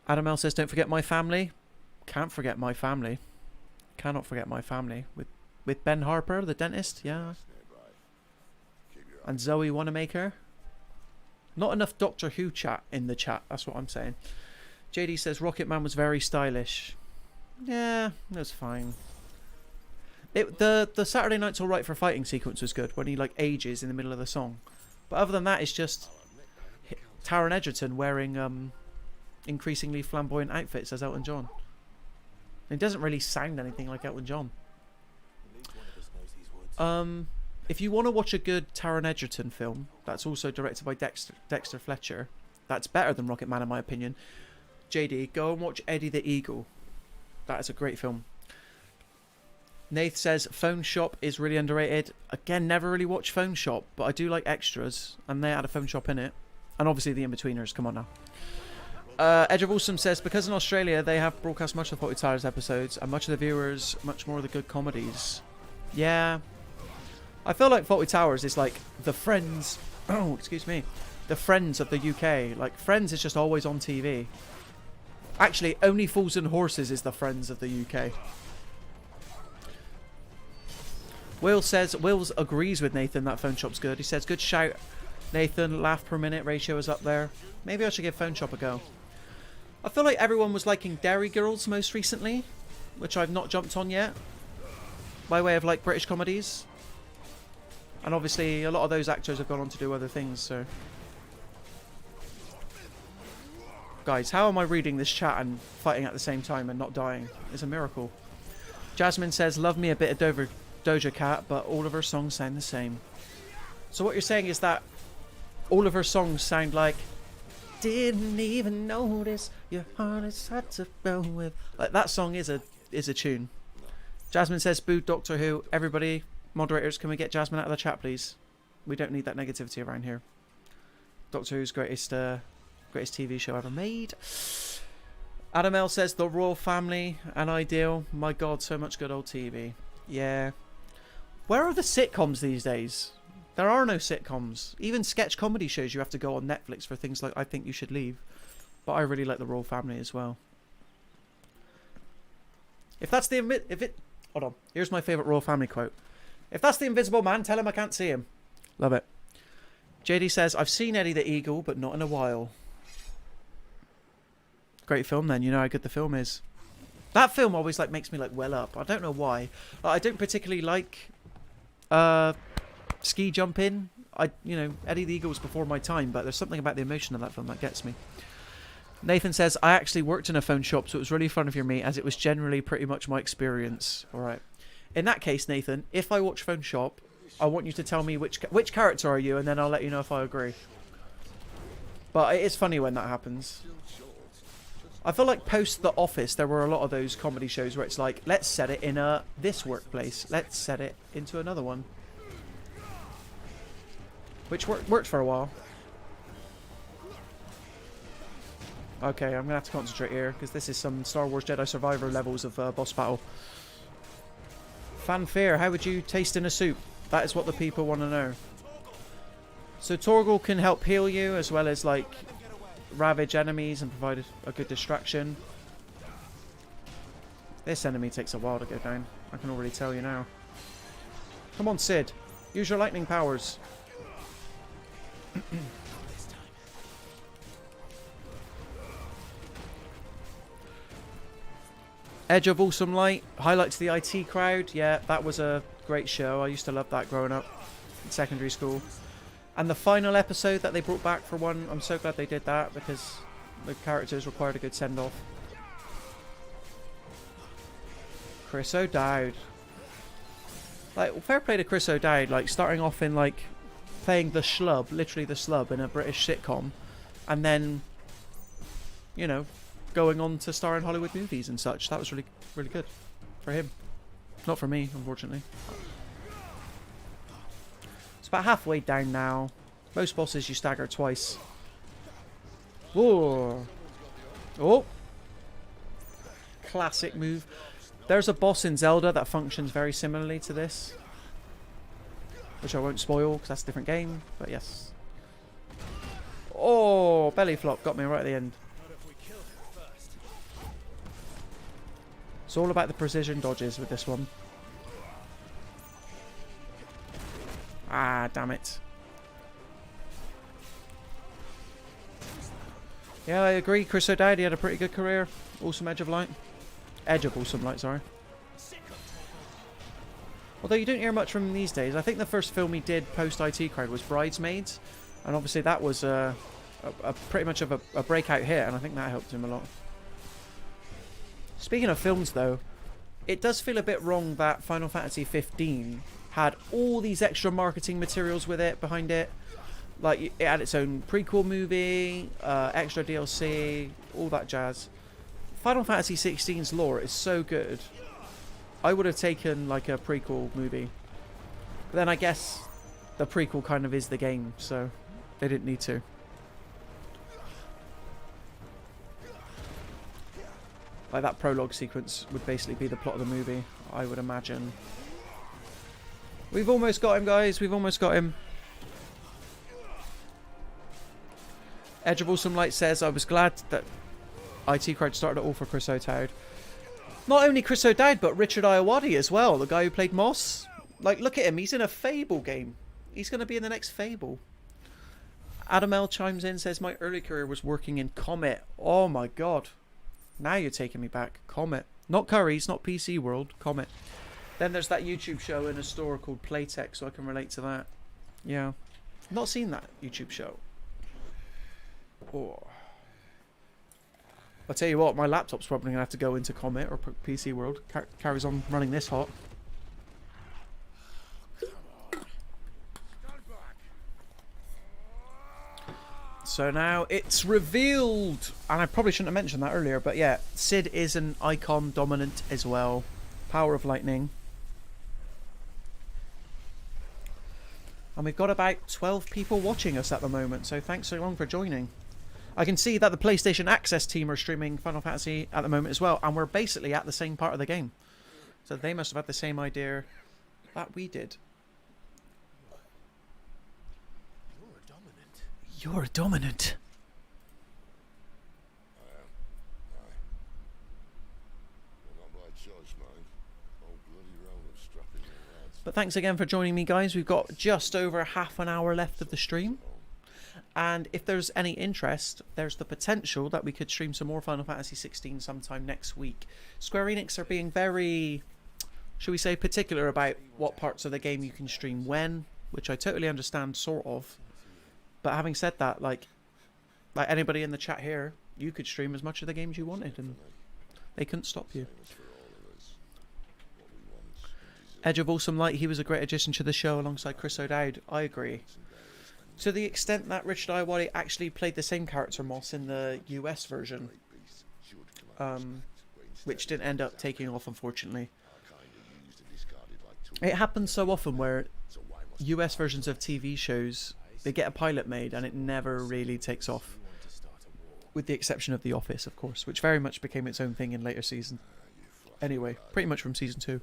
Adam L says, don't forget My Family. Can't forget My Family. Cannot forget My Family. With Ben Harper, the dentist, yeah. And Zoe Wanamaker. Not enough Doctor Who chat in the chat, that's what I'm saying. JD says Rocket Man was very stylish. Yeah, that's fine. The Saturday Night's Alright for Fighting sequence was good when he like ages in the middle of the song. But other than that, it's just Taron Egerton wearing increasingly flamboyant outfits as Elton John. It doesn't really sound anything like Elton John. If you want to watch a good Taron Egerton film that's also directed by Dexter Fletcher, that's better than Rocket Man in my opinion. JD, go and watch Eddie the Eagle. That is a great film. Nath says Phone Shop is really underrated. Again, never really watched Phone Shop, but I do like Extras, and they had a phone shop in it. And obviously the In-Betweeners, come on now. Edge of Awesome says, because in Australia they have broadcast much of the Fawlty Towers episodes, and much of the viewers, much more of the good comedies. Yeah. I feel like Fawlty Towers is like the Friends... Oh, excuse me. The Friends of the UK. Like, Friends is just always on TV. Actually, Only Fools and Horses is the Friends of the UK. Wills agrees with Nathan that Phone Shop's good. He says, good shout, Nathan. Laugh per minute ratio is up there. Maybe I should give Phone Shop a go. I feel like everyone was liking Derry Girls most recently, which I've not jumped on yet, by way of like British comedies. And obviously a lot of those actors have gone on to do other things, so... Guys, how am I reading this chat and fighting at the same time and not dying? It's a miracle. Jasmine says, love me a bit of Doja Cat, but all of her songs sound the same. So what you're saying is that all of her songs sound like, didn't even notice your heart is hard to go with. Like, that song is a tune. Jasmine says, boo Doctor Who. Everybody, moderators, can we get Jasmine out of the chat, please? We don't need that negativity around here. Doctor Who's greatest TV show ever made. Adam L says The Royal Family and Ideal. My god, so much good old TV. Yeah. Where are the sitcoms these days? There are no sitcoms. Even sketch comedy shows you have to go on Netflix for things like I Think You Should Leave. But I really like The Royal Family as well. If that's the hold on. Here's my favourite Royal Family quote. If that's the Invisible Man, tell him I can't see him. Love it. JD says, I've seen Eddie the Eagle, but not in a while. Great film then, you know how good the film is. That film always like makes me like well up. I don't know why. I don't particularly like ski jumping. Eddie the Eagle was before my time, but there's something about the emotion of that film that gets me. Nathan says, I actually worked in a phone shop, so it was really fun of your meet, as it was generally pretty much my experience. Alright. In that case, Nathan, if I watch Phone Shop, I want you to tell me which character are you, and then I'll let you know if I agree. But it is funny when that happens. I feel like post The Office, there were a lot of those comedy shows where it's like, let's set it in this workplace. Let's set it into another one. Which worked for a while. Okay, I'm going to have to concentrate here, because this is some Star Wars Jedi Survivor levels of boss battle. Fanfare, how would you taste in a soup? That is what the people want to know. So Torgal can help heal you, as well as, like, ravage enemies and provide a good distraction. This enemy takes a while to go down. I can already tell you now. Come on, Cid. Use your lightning powers. Edge of Awesome Light highlights the IT crowd. Yeah, that was a great show. I used to love that growing up in secondary school. And the final episode that they brought back for one, I'm so glad they did that, because the characters required a good send-off. Chris O'Dowd. Like, fair play to Chris O'Dowd, like, starting off in, like, playing the schlub, literally the slub, in a British sitcom, and then, you know, going on to star in Hollywood movies and such. That was really, really good for him. Not for me, unfortunately. It's about halfway down now. Most bosses you stagger twice. Whoa. Oh. Classic move. There's a boss in Zelda that functions very similarly to this, which I won't spoil because that's a different game, but yes. Oh, belly flop got me right at the end. It's all about the precision dodges with this one. Ah, damn it. Yeah, I agree. Chris O'Dowd, he had a pretty good career. Awesome Edge of Light. Edge of Awesome Light, sorry. Although you don't hear much from him these days. I think the first film he did post-IT Crowd was Bridesmaids. And obviously that was pretty much of a breakout hit. And I think that helped him a lot. Speaking of films, though, it does feel a bit wrong that Final Fantasy 15 had all these extra marketing materials with it, behind it. Like, it had its own prequel movie, extra DLC, all that jazz. Final Fantasy 16's lore is so good. I would have taken, like, a prequel movie. But then I guess the prequel kind of is the game, so they didn't need to. Like, that prologue sequence would basically be the plot of the movie, I would imagine. We've almost got him, guys. We've almost got him. Edge of Awesome Light says, I was glad that IT Crowd started it all for Chris O'Dowd. Not only Chris O'Dowd, but Richard Iowati as well, the guy who played Moss. Like, look at him. He's in a Fable game. He's going to be in the next Fable. Adam L chimes in, says, my early career was working in Comet. Oh my god. Now you're taking me back. Comet. Not Curry's, not PC World. Comet. Then there's that YouTube show in a store called Playtech, so I can relate to that. Yeah. Not seen that YouTube show. Oh. I'll tell you what, my laptop's probably going to have to go into Comet or PC World. Carries on running this hot. So now it's revealed, and I probably shouldn't have mentioned that earlier, but yeah, Cid is an icon dominant as well. Power of Lightning. And we've got about 12 people watching us at the moment, so thanks so long for joining. I can see that the PlayStation Access team are streaming Final Fantasy at the moment as well, and we're basically at the same part of the game. So they must have had the same idea that we did. You're a dominant. I am. Aye. Well, not by choice, mate. Old bloody Roland strapping the lads. But thanks again for joining me, guys. We've got just over half an hour left of the stream. And if there's any interest, there's the potential that we could stream some more Final Fantasy 16 sometime next week. Square Enix are being very, should we say, particular about what parts of the game you can stream when, which I totally understand, sort of. But having said that, like anybody in the chat here, you could stream as much of the games you wanted, and they couldn't stop you. Same as for all of us. What we want and Edge of Awesome Light, he was a great addition to the show alongside Chris O'Dowd. I agree. To the extent that Richard Iowati actually played the same character Moss in the US version, which didn't end up taking off, unfortunately. It happens so often where US versions of TV shows, they get a pilot made and it never really takes off. With the exception of The Office, of course, which very much became its own thing in later seasons. Anyway, pretty much from season 2.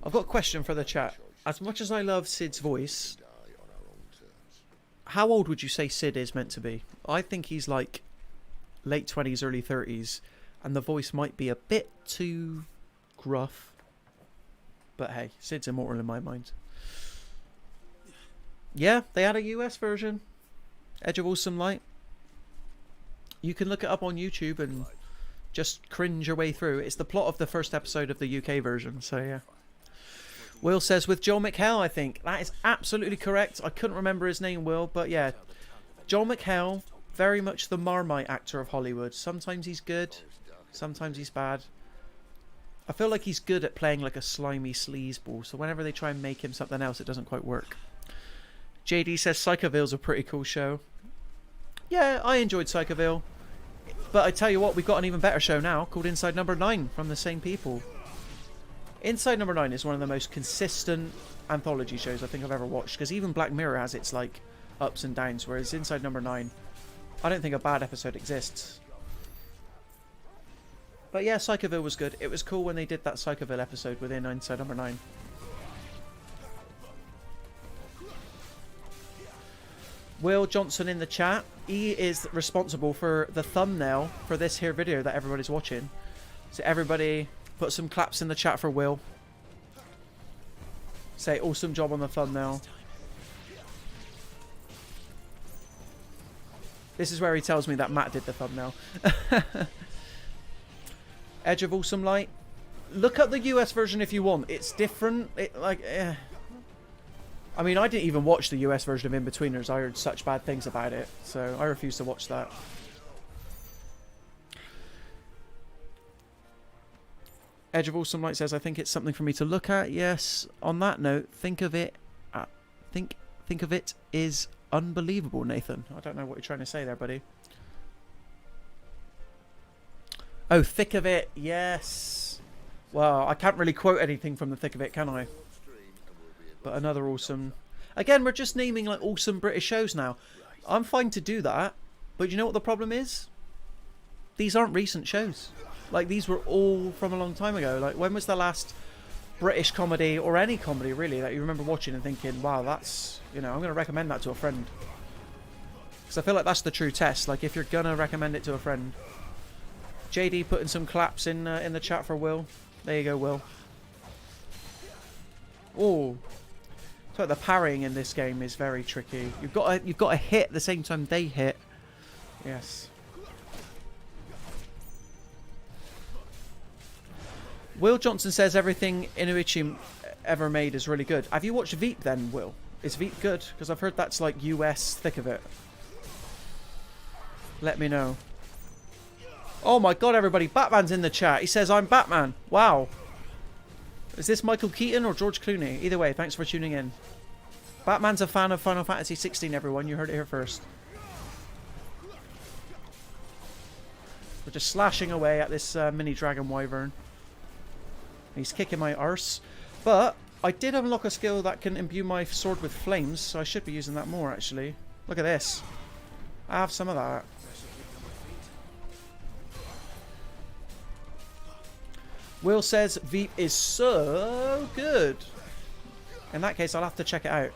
I've got a question for the chat. As much as I love Sid's voice, how old would you say Sid is meant to be? I think he's like late 20s, early 30s, and the voice might be a bit too gruff. But hey, Sid's immortal in my mind. Yeah, they had a US version. Edge of Awesome Light. You can look it up on YouTube and just cringe your way through. It's the plot of the first episode of the UK version, so yeah. Will says, with Joel McHale, I think. That is absolutely correct. I couldn't remember his name, Will, but yeah. Joel McHale, very much the Marmite actor of Hollywood. Sometimes he's good, sometimes he's bad. I feel like he's good at playing like a slimy sleazeball, so whenever they try and make him something else, it doesn't quite work. JD says Psychoville's a pretty cool show. Yeah, I enjoyed Psychoville. But I tell you what, we've got an even better show now called Inside Number 9 from the same people. Inside Number 9 is one of the most consistent anthology shows I think I've ever watched, because even Black Mirror has its like ups and downs, whereas Inside Number 9, I don't think a bad episode exists. But yeah, Psychoville was good. It was cool when they did that Psychoville episode within Inside Number 9. Will Johnson in the chat, he is responsible for the thumbnail for this here video that everybody's watching. So everybody put some claps in the chat for Will. Say awesome job on the thumbnail. This is where he tells me that Matt did the thumbnail. Edge of Awesome Light. Look at the US version if you want. It's different. I mean, I didn't even watch the US version of Inbetweeners. I heard such bad things about it, so I refuse to watch that. Edge of Awesome Light says, I think it's something for me to look at. Yes. On that note, think of it is unbelievable, Nathan. I don't know what you're trying to say there, buddy. Oh, Thick of It. Yes. Well, I can't really quote anything from the Thick of It, can I? But another awesome... Again, we're just naming like awesome British shows now. I'm fine to do that. But you know what the problem is? These aren't recent shows. Like, these were all from a long time ago. Like, when was the last British comedy, or any comedy really, that you remember watching and thinking, wow, that's, you know, I'm going to recommend that to a friend. Because I feel like that's the true test. Like, if you're going to recommend it to a friend. JD putting some claps in the chat for Will. There you go, Will. Oh. So the parrying in this game is very tricky. You've got to hit at the same time they hit. Yes. Will Johnson says everything Inuichi ever made is really good. Have you watched Veep then, Will? Is Veep good? Because I've heard that's like US Thick of It. Let me know. Oh my god, everybody. Batman's in the chat. He says, I'm Batman. Wow. Is this Michael Keaton or George Clooney? Either way, thanks for tuning in. Batman's a fan of Final Fantasy 16, everyone. You heard it here first. We're just slashing away at this mini dragon wyvern. He's kicking my arse. But I did unlock a skill that can imbue my sword with flames, so I should be using that more, actually. Look at this. I have some of that. Will says Veep is so good. In that case, I'll have to check it out.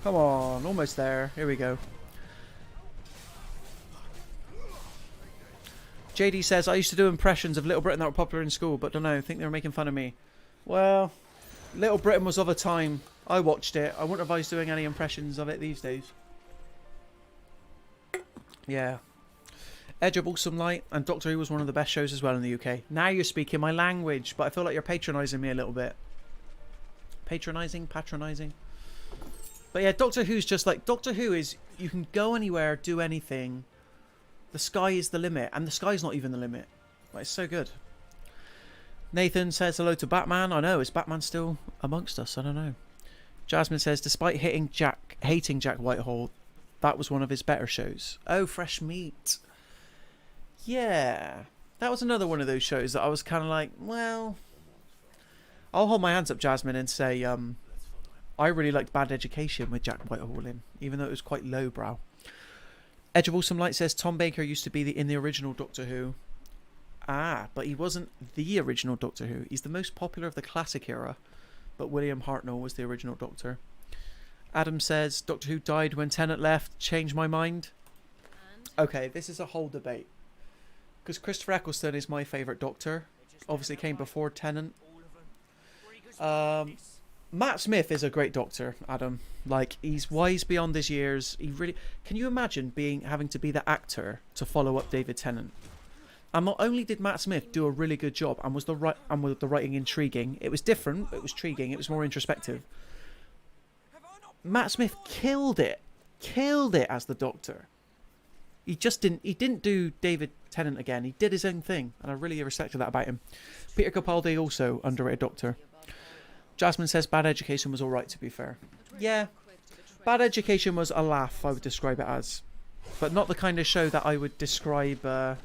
Come on, almost there. Here we go. JD says, I used to do impressions of Little Britain that were popular in school, but don't know, I think they were making fun of me. Well, Little Britain was of a time. I watched it. I wouldn't advise doing any impressions of it these days. Yeah. Edge of Awesome Light and Doctor Who was one of the best shows as well in the UK. Now you're speaking my language, but I feel like you're patronising me a little bit. Patronising? Patronising? But yeah, Doctor Who's just like... Doctor Who is... You can go anywhere, do anything. The sky is the limit, and the sky's not even the limit. Like, it's so good. Nathan says hello to Batman. I know, is Batman still amongst us? I don't know. Jasmine says, despite hating Jack Whitehall, that was one of his better shows. Oh, Fresh Meat. Yeah. That was another one of those shows that I was kind of like, well... I'll hold my hands up, Jasmine, and say I really liked Bad Education with Jack Whitehall in, even though it was quite lowbrow. Edge of Awesome Light says, Tom Baker used to be in the original Doctor Who. Ah, but he wasn't the original Doctor Who. He's the most popular of the classic era, but William Hartnell was the original Doctor. Adam says, Doctor Who died when Tennant left. Changed my mind. Okay, this is a whole debate. Because Christopher Eccleston is my favourite Doctor. Obviously came before Tennant. Matt Smith is a great Doctor, Adam. Like, he's wise beyond his years. He really... Can you imagine having to be the actor to follow up David Tennant? And not only did Matt Smith do a really good job and was the writing intriguing, it was different, but it was intriguing, it was more introspective. Matt Smith killed it as the Doctor. He didn't do David Tennant again. He did his own thing, and I really respected that about him. Peter Capaldi also underrated Doctor. Jasmine says Bad Education was alright, to be fair. Yeah, Bad Education was a laugh, I would describe it as. But not the kind of show that I would describe, that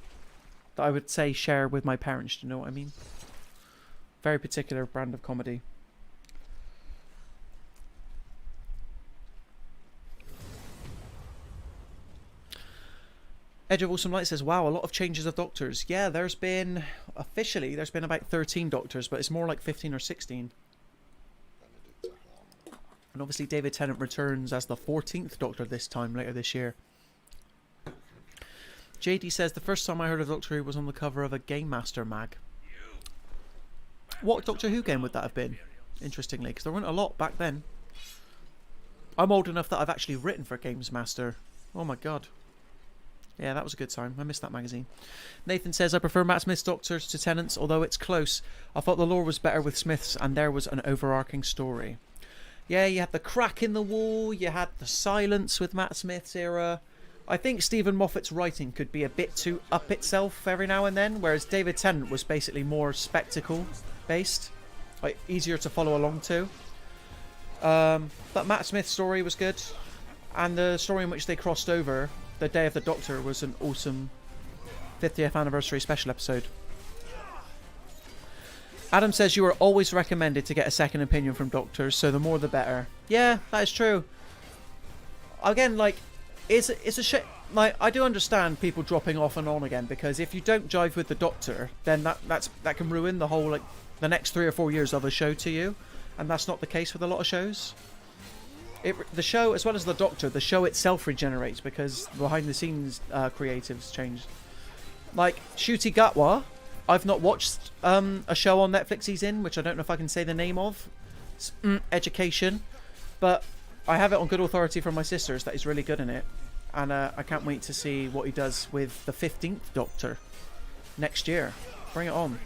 I would say share with my parents, do you know what I mean? Very particular brand of comedy. Edge of Awesome Light says, wow, a lot of changes of Doctors. Yeah, there's been about 13 Doctors, but it's more like 15 or 16. And obviously David Tennant returns as the 14th Doctor this time, later this year. JD says, the first time I heard of Doctor Who was on the cover of a Game Master mag. What Doctor Who game would that have been? Interestingly, because there weren't a lot back then. I'm old enough that I've actually written for Games Master. Oh my god. Yeah, that was a good time. I missed that magazine. Nathan says, I prefer Matt Smith's Doctors to Tennant's, although it's close. I thought the lore was better with Smith's, and there was an overarching story. Yeah, you had the crack in the wall, you had the silence with Matt Smith's era. I think Stephen Moffat's writing could be a bit too up itself every now and then, whereas David Tennant was basically more spectacle-based. Like, easier to follow along to. But Matt Smith's story was good, and the story in which they crossed over, The Day of the Doctor, was an awesome 50th anniversary special episode. Adam says you are always recommended to get a second opinion from doctors, so the more the better. Yeah, that is true. Again, like, it's a shit. Like, I do understand people dropping off and on again, because if you don't jive with the Doctor, then that can ruin the whole, like, the next 3 or 4 years of a show to you, and that's not the case with a lot of shows. The show, as well as the Doctor, the show itself regenerates because behind the scenes creatives change. Like Ncuti Gatwa, I've not watched a show on Netflix he's in, which I don't know if I can say the name of. It's, Education, but I have it on good authority from my sisters that he's really good in it, and I can't wait to see what he does with the 15th Doctor next year. Bring it on.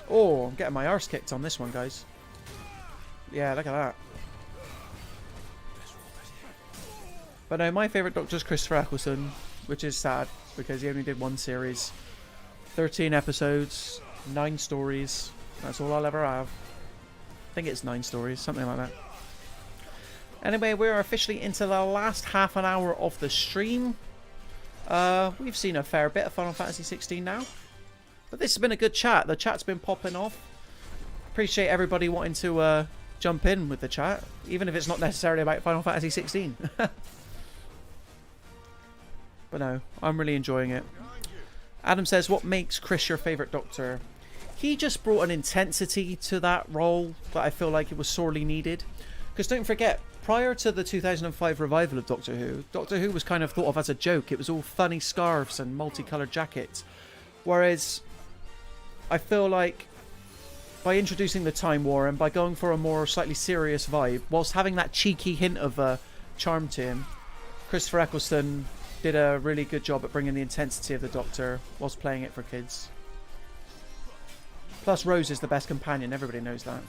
Oh, I'm getting my arse kicked on this one, guys. Yeah, look at that. But no, my favourite Doctor is Christopher Eccleston, which is sad because he only did 1 series, 13 episodes, 9 stories. That's all I'll ever have. I think it's 9 stories, something like that. Anyway, we're officially into the last half an hour of the stream. We've seen a fair bit of Final Fantasy 16 now, but this has been a good chat. The chat's been popping off. Appreciate everybody wanting to jump in with the chat, even if it's not necessarily about Final Fantasy 16. But no, I'm really enjoying it. Adam says, what makes Chris your favourite Doctor? He just brought an intensity to that role that I feel like it was sorely needed. Because don't forget, prior to the 2005 revival of Doctor Who was kind of thought of as a joke. It was all funny scarves and multicoloured jackets. Whereas, I feel like by introducing the Time War and by going for a more slightly serious vibe, whilst having that cheeky hint of charm to him, Christopher Eccleston did a really good job at bringing the intensity of the Doctor whilst playing it for kids. Plus, Rose is the best companion. Everybody knows that.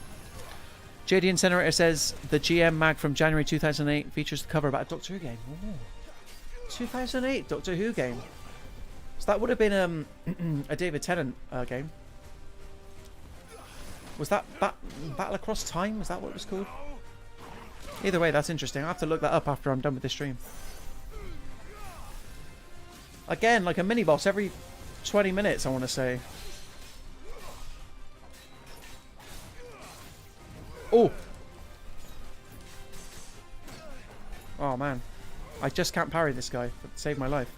JD Incinerator says the GM mag from January 2008 features the cover about a Doctor Who game. Ooh. 2008 Doctor Who game. So that would have been a David Tennant game. Was that Battle Across Time? Was that what it was called? Either way, that's interesting. I'll have to look that up after I'm done with this stream. Again, like a mini-boss every 20 minutes, I want to say. Oh! Oh, man. I just can't parry this guy. It saved my life.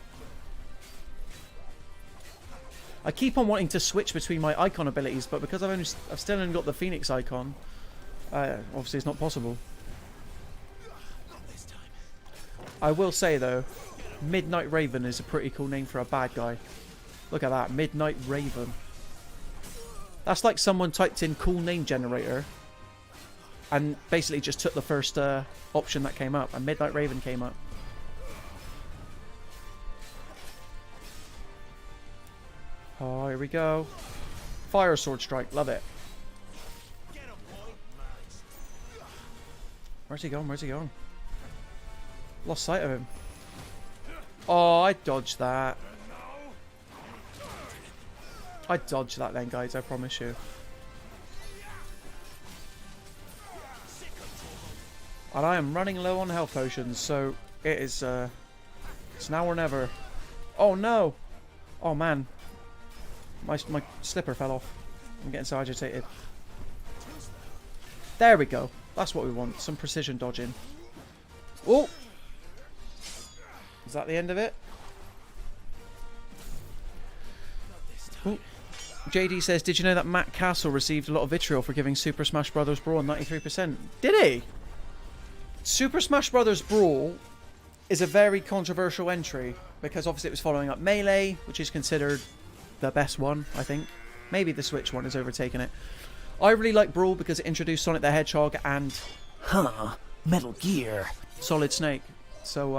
I keep on wanting to switch between my icon abilities, but because I've still only got the Phoenix icon, obviously it's not possible. I will say though, Midnight Raven is a pretty cool name for a bad guy. Look at that, Midnight Raven. That's like someone typed in cool name generator and basically just took the first option that came up, and Midnight Raven came up. Oh, here we go. Fire Sword Strike, love it. Where's he going? Where's he going? Lost sight of him. Oh, I dodged that. I dodged that then, guys, I promise you. And I am running low on health potions, so it is, it's now or never. Oh, no! Oh, man. My slipper fell off. I'm getting so agitated. There we go. That's what we want. Some precision dodging. Oh! Is that the end of it? Ooh. JD says, did you know that Matt Castle received a lot of vitriol for giving Super Smash Bros. Brawl 93%? Did he? Super Smash Bros. Brawl is a very controversial entry because obviously it was following up Melee, which is considered the best one, I think. Maybe the Switch one has overtaken it. I really like Brawl because it introduced Sonic the Hedgehog and Metal Gear Solid Snake. So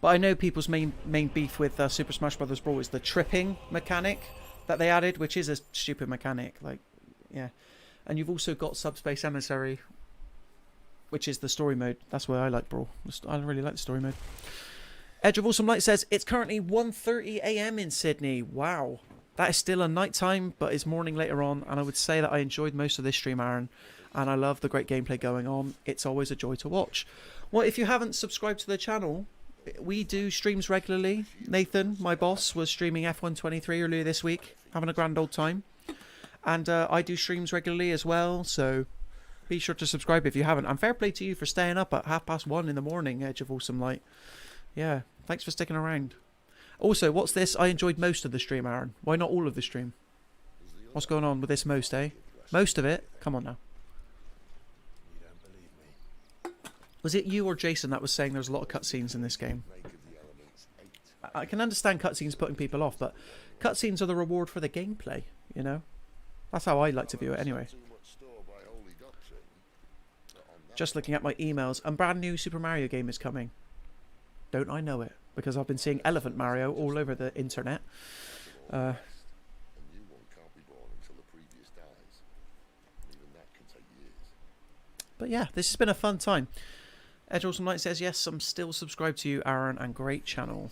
but I know people's main beef with Super Smash Bros. Brawl is the tripping mechanic that they added, which is a stupid mechanic. Like, yeah. And you've also got Subspace Emissary, which is the story mode. That's why I like Brawl. I really like the story mode. Edge of Awesome Light says, it's currently 1:30 AM in Sydney. Wow. That is still a night time, but it's morning later on. And I would say that I enjoyed most of this stream, Aaron. And I love the great gameplay going on. It's always a joy to watch. Well, if you haven't subscribed to the channel, we do streams regularly. Nathan, my boss, was streaming F123 earlier this week, having a grand old time. And I do streams regularly as well, so be sure to subscribe if you haven't. And fair play to you for staying up at 1:30 in the morning, Edge of Awesome Light. Yeah, thanks for sticking around. Also, what's this? I enjoyed most of the stream, Aaron. Why not all of the stream? What's going on with this most, eh? Most of it? Come on now. You don't believe me. Was it you or Jason that was saying there's a lot of cutscenes in this game? I can understand cutscenes putting people off, but cutscenes are the reward for the gameplay, you know? That's how I like to view it anyway. Just looking at my emails, a brand new Super Mario game is coming. Don't I know it? Because I've been seeing Elephant Mario all over the internet. But yeah, this has been a fun time. Edge Awesome Light says, yes, I'm still subscribed to you, Aaron, and great channel.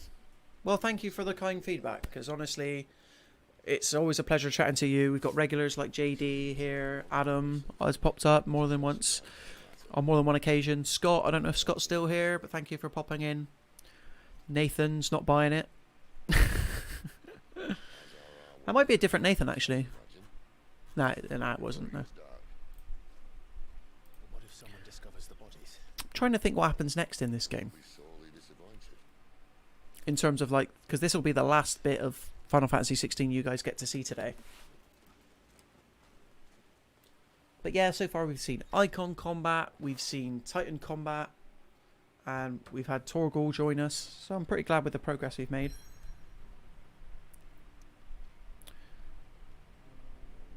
Well, thank you for the kind feedback, because honestly, it's always a pleasure chatting to you. We've got regulars like JD here, Adam has popped up more than once, on more than one occasion. Scott, I don't know if Scott's still here, but thank you for popping in. Nathan's not buying it. That might be a different Nathan, actually. Nah, it wasn't, no. What if someone discovers the bodies? I'm trying to think what happens next in this game. In terms of, like, because this will be the last bit of Final Fantasy 16 you guys get to see today. But yeah, so far we've seen Icon Combat, we've seen Titan Combat, and we've had Torgal join us. So I'm pretty glad with the progress we've made.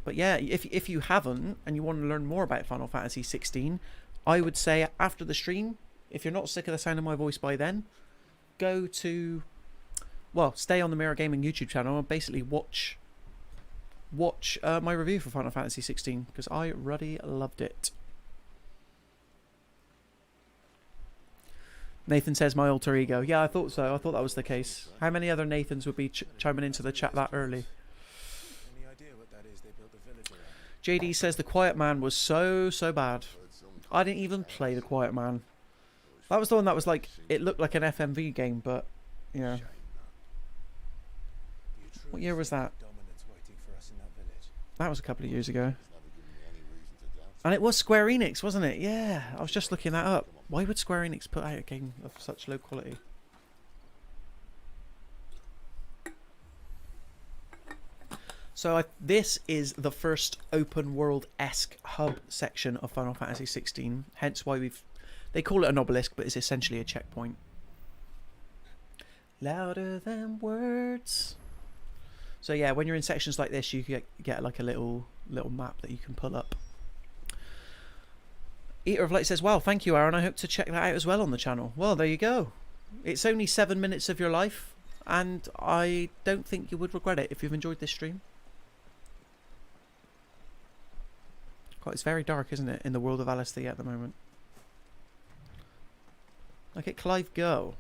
But yeah, if you haven't, and you want to learn more about Final Fantasy 16, I would say after the stream, if you're not sick of the sound of my voice by then, go to, well, stay on the Mirror Gaming YouTube channel and basically watch my review for Final Fantasy 16, because I really loved it. Nathan says my alter ego. Yeah, I thought so. I thought that was the case. How many other Nathans would be chiming into the chat that early? Any idea what that is they built the village around? JD says The Quiet Man was so bad. Heard some I didn't even play The Quiet Man. That was the one that was like, it looked like an FMV game, but yeah. shame You What truly year was think that? Dominance waiting for us in that village. That was a couple of years ago. It's never given me any reason to doubt. And it was Square Enix, wasn't it? Yeah, I was just looking that up. Why would Square Enix put out a game of such low quality? So this is the first open world-esque hub section of Final Fantasy 16. Hence why they call it an obelisk, but it's essentially a checkpoint. Louder than words. So yeah, when you're in sections like this, you get like a little map that you can pull up. Eater of Light says, "Wow, thank you, Aaron. I hope to check that out as well on the channel." Well, there you go. It's only 7 minutes of your life, and I don't think you would regret it if you've enjoyed this stream. God, it's very dark, isn't it, in the world of LSD at the moment? Look at Clive go.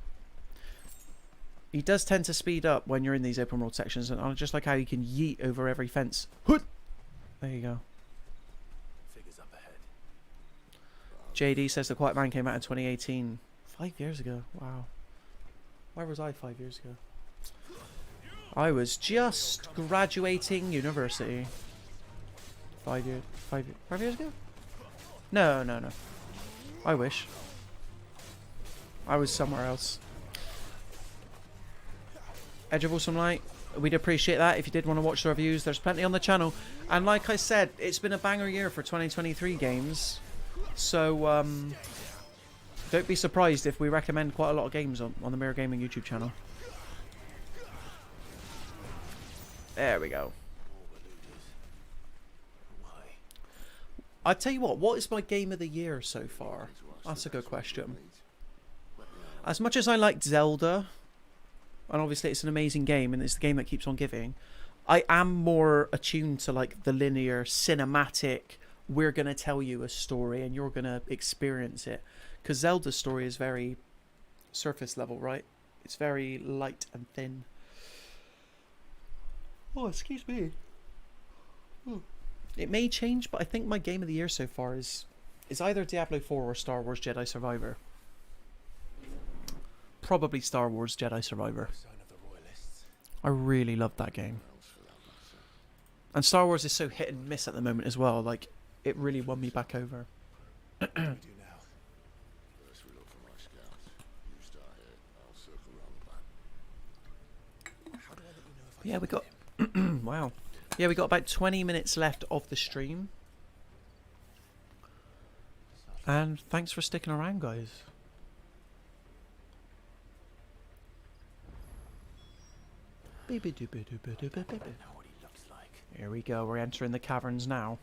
He does tend to speed up when you're in these open world sections, and I just like how you can yeet over every fence. Hoot! There you go. Figures up ahead. JD says The Quiet Man came out in 2018. 5 years ago. Wow. Where was I 5 years ago? I was just graduating university. 5 years. 5 years ago? No. I wish. I was somewhere else. Edge of Awesome Light, we'd appreciate that if you did want to watch the reviews. There's plenty on the channel. And like I said, it's been a banger year for 2023 games. So, don't be surprised if we recommend quite a lot of games on the Mirror Gaming YouTube channel. There we go. I tell you what is my game of the year so far? That's a good question. As much as I liked Zelda, and obviously it's an amazing game and it's the game that keeps on giving, I am more attuned to like the linear cinematic, we're going to tell you a story and you're going to experience it. Because Zelda's story is very surface level, right? It's very light and thin. Oh, excuse me. It may change, but I think my game of the year so far is either Diablo 4 or Star Wars Jedi Survivor. Probably Star Wars Jedi Survivor. Sign of the Royalists. I really loved that game. And Star Wars is so hit and miss at the moment as well. Like, it really won me back over. What do we do now? First we look for my scouts. You start here. I'll circle around the back. How do I let you know if I Yeah, we got... find him? Wow. Yeah, we got about 20 minutes left of the stream. And thanks for sticking around, guys. I know what he looks like. Here we go, we're entering the caverns now.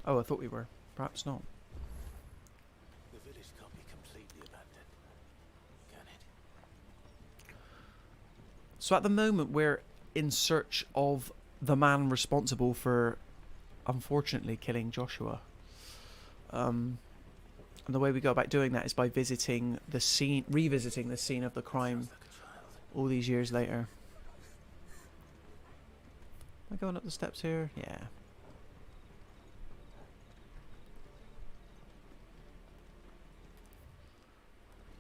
Oh, I thought we were. Perhaps not. The village can't be completely abandoned, can it? So at the moment we're in search of the man responsible for, unfortunately, killing Joshua. And the way we go about doing that is by visiting the scene, revisiting the scene of the crime Like a child. all these years later. Am I going up the steps here? Yeah.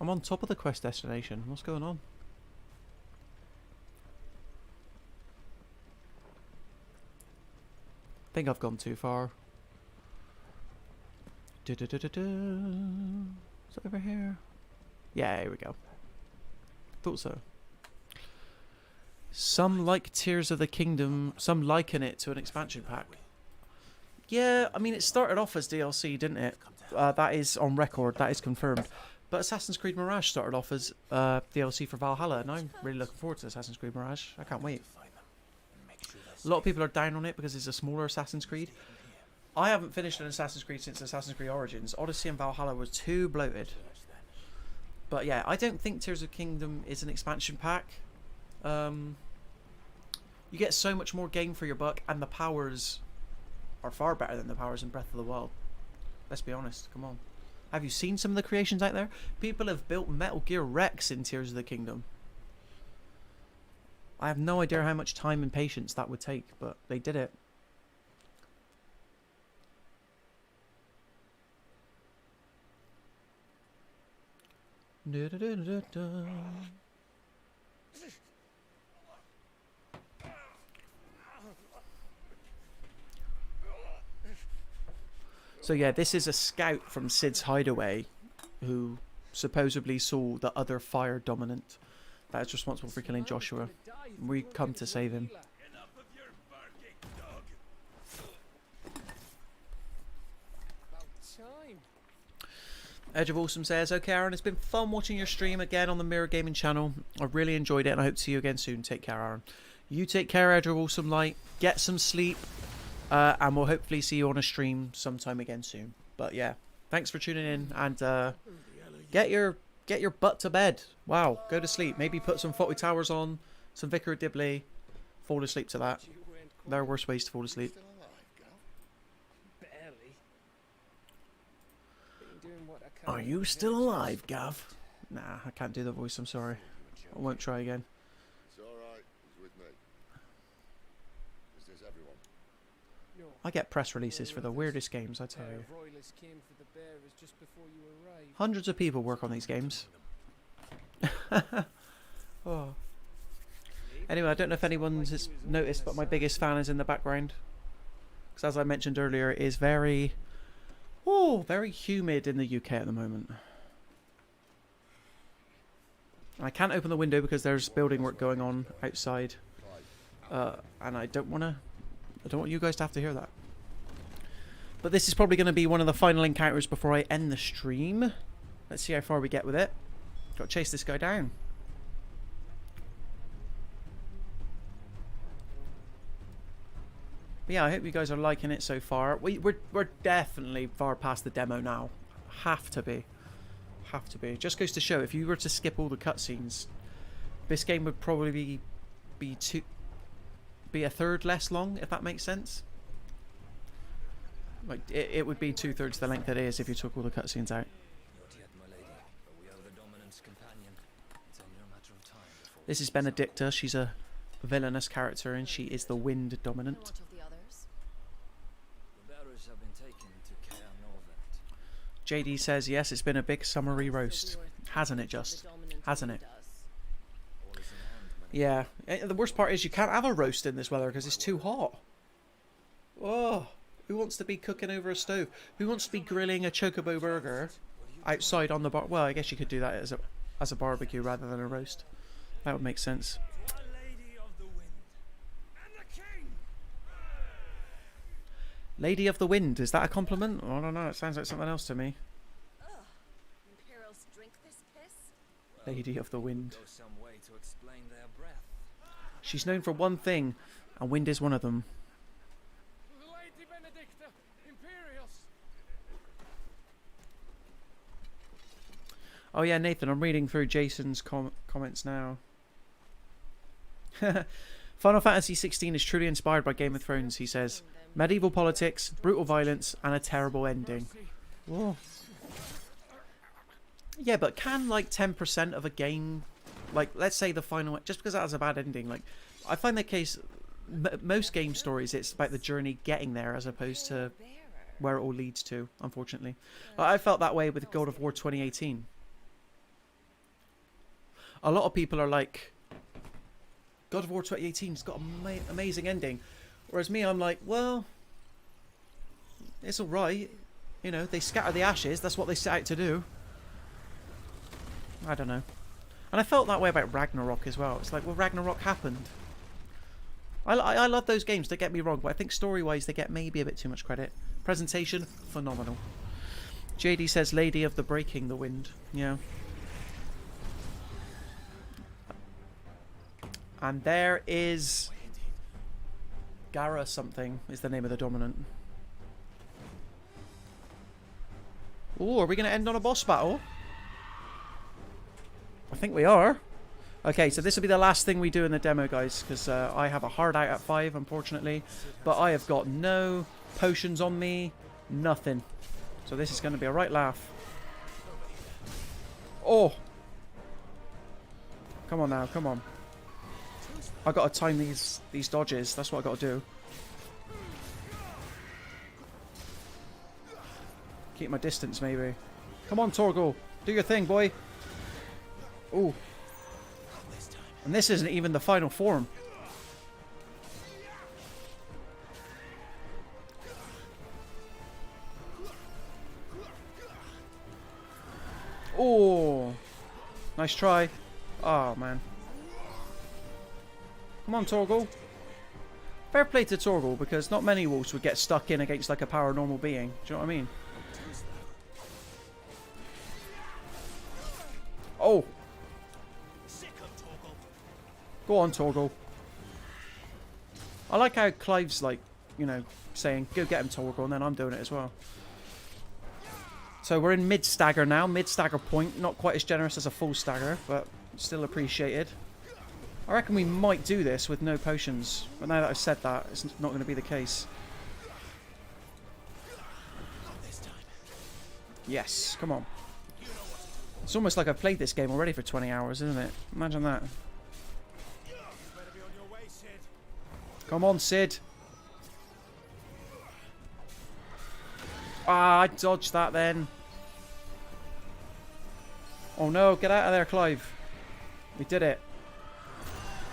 I'm on top of the quest destination. What's going on? I think I've gone too far. Is it over here? Yeah, here we go. Thought so. Some like Tears of the Kingdom, some liken it to an expansion pack. Yeah, I mean, it started off as DLC, didn't it? That is on record, that is confirmed. But Assassin's Creed Mirage started off as DLC for Valhalla, and I'm really looking forward to Assassin's Creed Mirage. I can't wait. Find them. Make sure A lot of people are down on it because it's a smaller Assassin's Creed. I haven't finished an Assassin's Creed since Assassin's Creed Origins. Odyssey and Valhalla were too bloated. But yeah, I don't think Tears of the Kingdom is an expansion pack. You get so much more game for your buck, and the powers are far better than the powers in Breath of the Wild. Let's be honest, come on. Have you seen some of the creations out there? People have built Metal Gear Rex in Tears of the Kingdom. I have no idea how much time and patience that would take, but they did it. Da-da-da-da-da. So yeah, this is a scout from Sid's hideaway who supposedly saw the other fire dominant that is responsible for killing Joshua. We come to save him. About time. Edge of Awesome says, okay Aaron, it's been fun watching your stream again on the Mirror Gaming channel. I really enjoyed it and I hope to see you again soon. Take care, Aaron. You take care, Edge of Awesome Light. Get some sleep. And we'll hopefully see you on a stream sometime again soon. But yeah, thanks for tuning in and get your butt to bed. Wow, go to sleep. Maybe put some Fawlty Towers on, some Vicar of Dibley. Fall asleep to that. There are worse ways to fall asleep. Still alive, Gav? Barely. Been doing what I can Are with you my still ventures. alive, Gav? Nah, I can't do the voice. I'm sorry. I won't try again. It's alright, he's with me. Is this everyone? No. I get press releases for the weirdest games, I tell Pair you. of royalists came for the bearers just before you arrived. Hundreds of people work on these games. Oh. Anyway, I don't know if anyone's noticed, but my biggest fan is in the background. Because as I mentioned earlier, it is very humid in the UK at the moment. I can't open the window because there's building work going on outside. And I don't want you guys to have to hear that. But this is probably going to be one of the final encounters before I end the stream. Let's see how far we get with it. Got to chase this guy down. But yeah, I hope you guys are liking it so far. We're definitely far past the demo now. Have to be. Just goes to show, if you were to skip all the cutscenes, this game would probably be a third less long, if that makes sense. Like it would be 2/3 the length it is if you took all the cutscenes out. Not yet, my lady, but we are the Dominant's companion. It's only a matter of time before This is Benedicta. She's a villainous character, and she is the Wind Dominant. What of the others? the bearers have been taken to Caer Norvent. JD says, yes, it's been a big summery roast. Hasn't it just? Hasn't it? All is in hand, my Yeah. The worst part is you can't have a roast in this weather because it's too hot. Oh, who wants to be cooking over a stove? Who wants to be grilling a chocobo burger outside on the bar? Well, I guess you could do that as a barbecue rather than a roast. That would make sense. To Our Lady of the Wind and the King. Lady of the Wind, is that a compliment? I don't know, it sounds like something else to me. Imperials drink this piss? Lady of the Wind. Go some way to explain their breath. She's known for one thing, and wind is one of them. Lady Benedicta, Imperials. Oh yeah, Nathan, I'm reading through Jason's comments now. Final Fantasy XVI is truly inspired by Game of Thrones, he says. Medieval politics, brutal violence, and a terrible ending. Whoa. Yeah, but can like 10% of a game, like let's say the final, just because that has a bad ending, like I find the case, most game stories, it's about the journey getting there as opposed to where it all leads to, unfortunately. I felt that way with God of War 2018. A lot of people are like, God of War 2018's got an amazing ending. Whereas me, I'm like, well, it's alright. You know, they scatter the ashes. That's what they set out to do. I don't know. And I felt that way about Ragnarok as well. It's like, well, Ragnarok happened. I love those games, don't get me wrong, but I think story-wise they get maybe a bit too much credit. Presentation, phenomenal. JD says Lady of the Breaking the Wind. Yeah. And there is Gara something is the name of the Dominant. Oh, are we going to end on a boss battle? I think we are. Okay, so this will be the last thing we do in the demo, guys, because I have a hard out at 5, unfortunately. But I have got no potions on me, nothing. So this is going to be a right laugh. Oh! Come on now, come on. I gotta time these dodges. That's what I gotta do. Keep my distance, maybe. Come on, Torgal. Do your thing, boy. Ooh. And this isn't even the final form. Oh. Nice try. Oh, man. Come on, Torgal. Fair play to Torgal, because not many wolves would get stuck in against like a paranormal being. Do you know what I mean? Oh! Go on, Torgal. I like how Clive's like, you know, saying, go get him, Torgal, and then I'm doing it as well. So we're in mid-stagger now, mid-stagger point. Not quite as generous as a full stagger, but still appreciated. I reckon we might do this with no potions, but now that I've said that, it's not going to be the case. Yes, come on. It's almost like I've played this game already for 20 hours, isn't it? Imagine that. Come on, Sid. Ah, I dodged that then. Oh no, get out of there, Clive. We did it.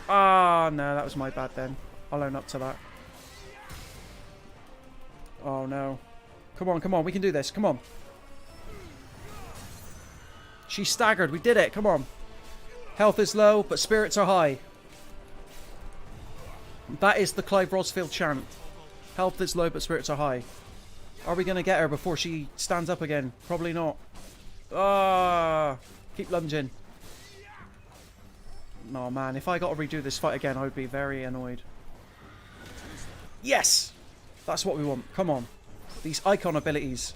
Ah, no, that was my bad then. I'll own up to that. Oh no. Come on, come on, we can do this. Come on. She staggered. We did it. Come on. Health is low, but spirits are high. That is the Clive Rosfield chant. Health is low, but spirits are high. Are we going to get her before she stands up again? Probably not. Ah, keep lunging. Oh man, if I got to redo this fight again, I would be very annoyed. Yes! That's what we want. Come on. These icon abilities.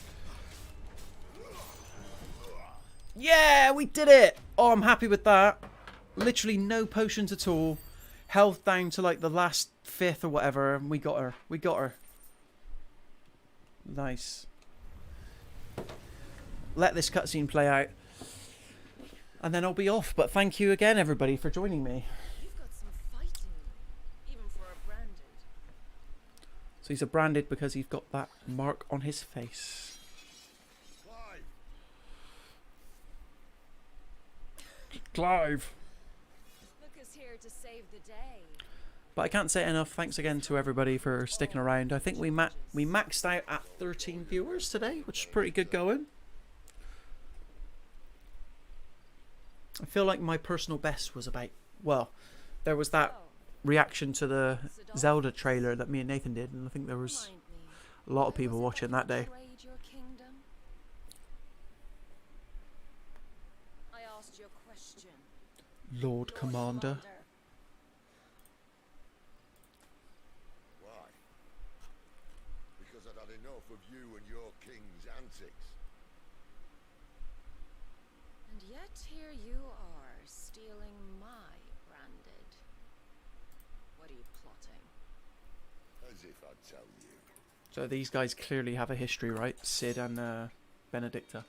Yeah, we did it! Oh, I'm happy with that. Literally no potions at all. Health down to like the last fifth or whatever, and we got her. We got her. Nice. Let this cutscene play out. And then I'll be off. But thank you again, everybody, for joining me. You've got some fighting, even for a branded. So he's a branded because he's got that mark on his face. Clive. Look is here to save the day. But I can't say it enough. Thanks again to everybody for sticking around. I think we maxed out at 13 viewers today, which is pretty good going. I feel like my personal best was about, well, there was that reaction to the Zelda trailer that me and Nathan did, and I think there was a lot of people watching that day. I asked you a question. Lord Commander. Why? Because I'd had enough of you and your king's antics. And yet here you are, stealing my branded. What are you plotting? As if I'd tell you. So these guys clearly have a history, right? Sid and Benedicta.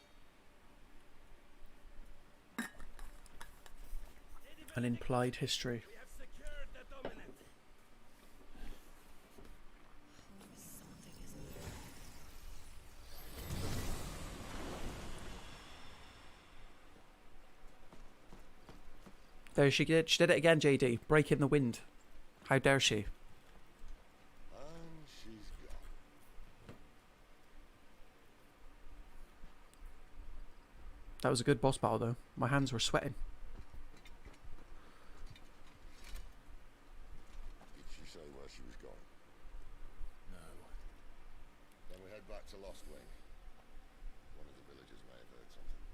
An implied history. There she did. She did it again, JD. Breaking the wind. How dare she? And she's gone. That was a good boss battle, though. My hands were sweating. Did she say where she was going? No. Then we head back to Lost Wing. One of the villagers may have heard something.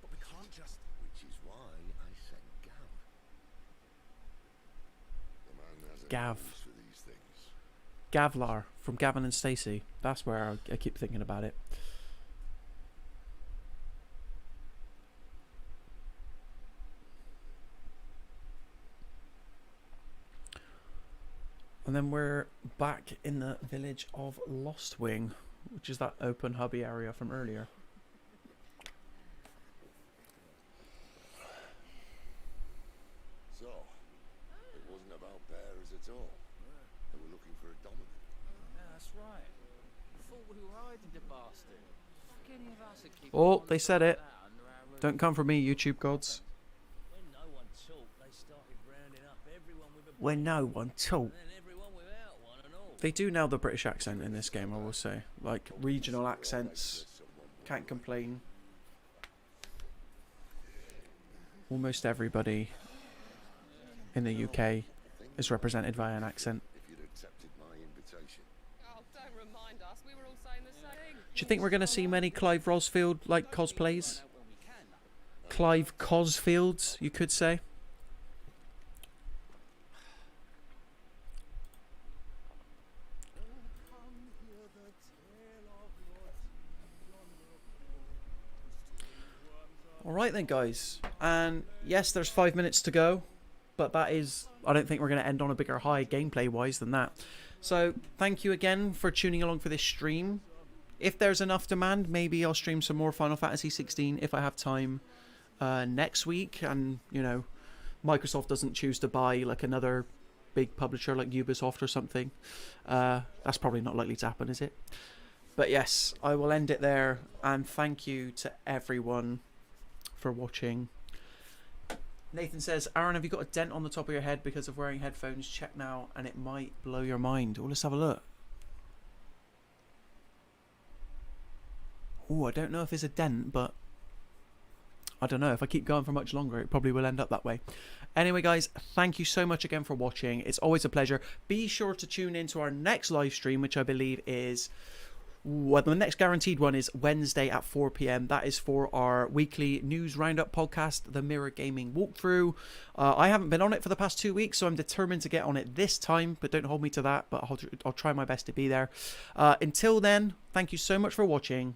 But we can't just... Which is why I sent Gav. The man has a Gav. nose for these things. Gavlar from Gavin and Stacey. That's where I keep thinking about it. And then we're back in the village of Lost Wing, which is that open hubby area from earlier. at all. They were looking for a dominant. Yeah, that's right. Thought we were hiding the bastard. Any of us would keep Oh, on they said it. that under our roof. Don't come for me, YouTube gods. When no one talked, they started rounding up everyone with a When no one talk. and then everyone without one and all. They do nail the British accent in this game, I will say. Like, regional accents. Can't complain. Almost everybody in the UK is represented via an accent. If you'd accepted my invitation. Oh, don't remind us. We were all saying the same thing. Do you think we're going to see many Clive Rosfield like cosplays? Clive Cosfields, you could say. Alright then, guys. And yes, there's 5 minutes to go. But that is... I don't think we're going to end on a bigger high gameplay-wise than that. So, thank you again for tuning along for this stream. If there's enough demand, maybe I'll stream some more Final Fantasy 16 if I have time next week. And, you know, Microsoft doesn't choose to buy like another big publisher like Ubisoft or something. That's probably not likely to happen, is it? But yes, I will end it there. And thank you to everyone for watching. Nathan says, Aaron, have you got a dent on the top of your head because of wearing headphones? Check now and it might blow your mind. Oh, let's have a look. Oh, I don't know if it's a dent, but I don't know. If I keep going for much longer, it probably will end up that way. Anyway, guys, thank you so much again for watching. It's always a pleasure. Be sure to tune in to our next live stream, which I believe is... Well, the next guaranteed one is Wednesday at 4 p.m. That is for our weekly news roundup podcast, the Mirror Gaming Walkthrough. I haven't been on it for the past 2 weeks, so I'm determined to get on it this time, but don't hold me to that, but I'll try my best to be there. Until then, thank you so much for watching.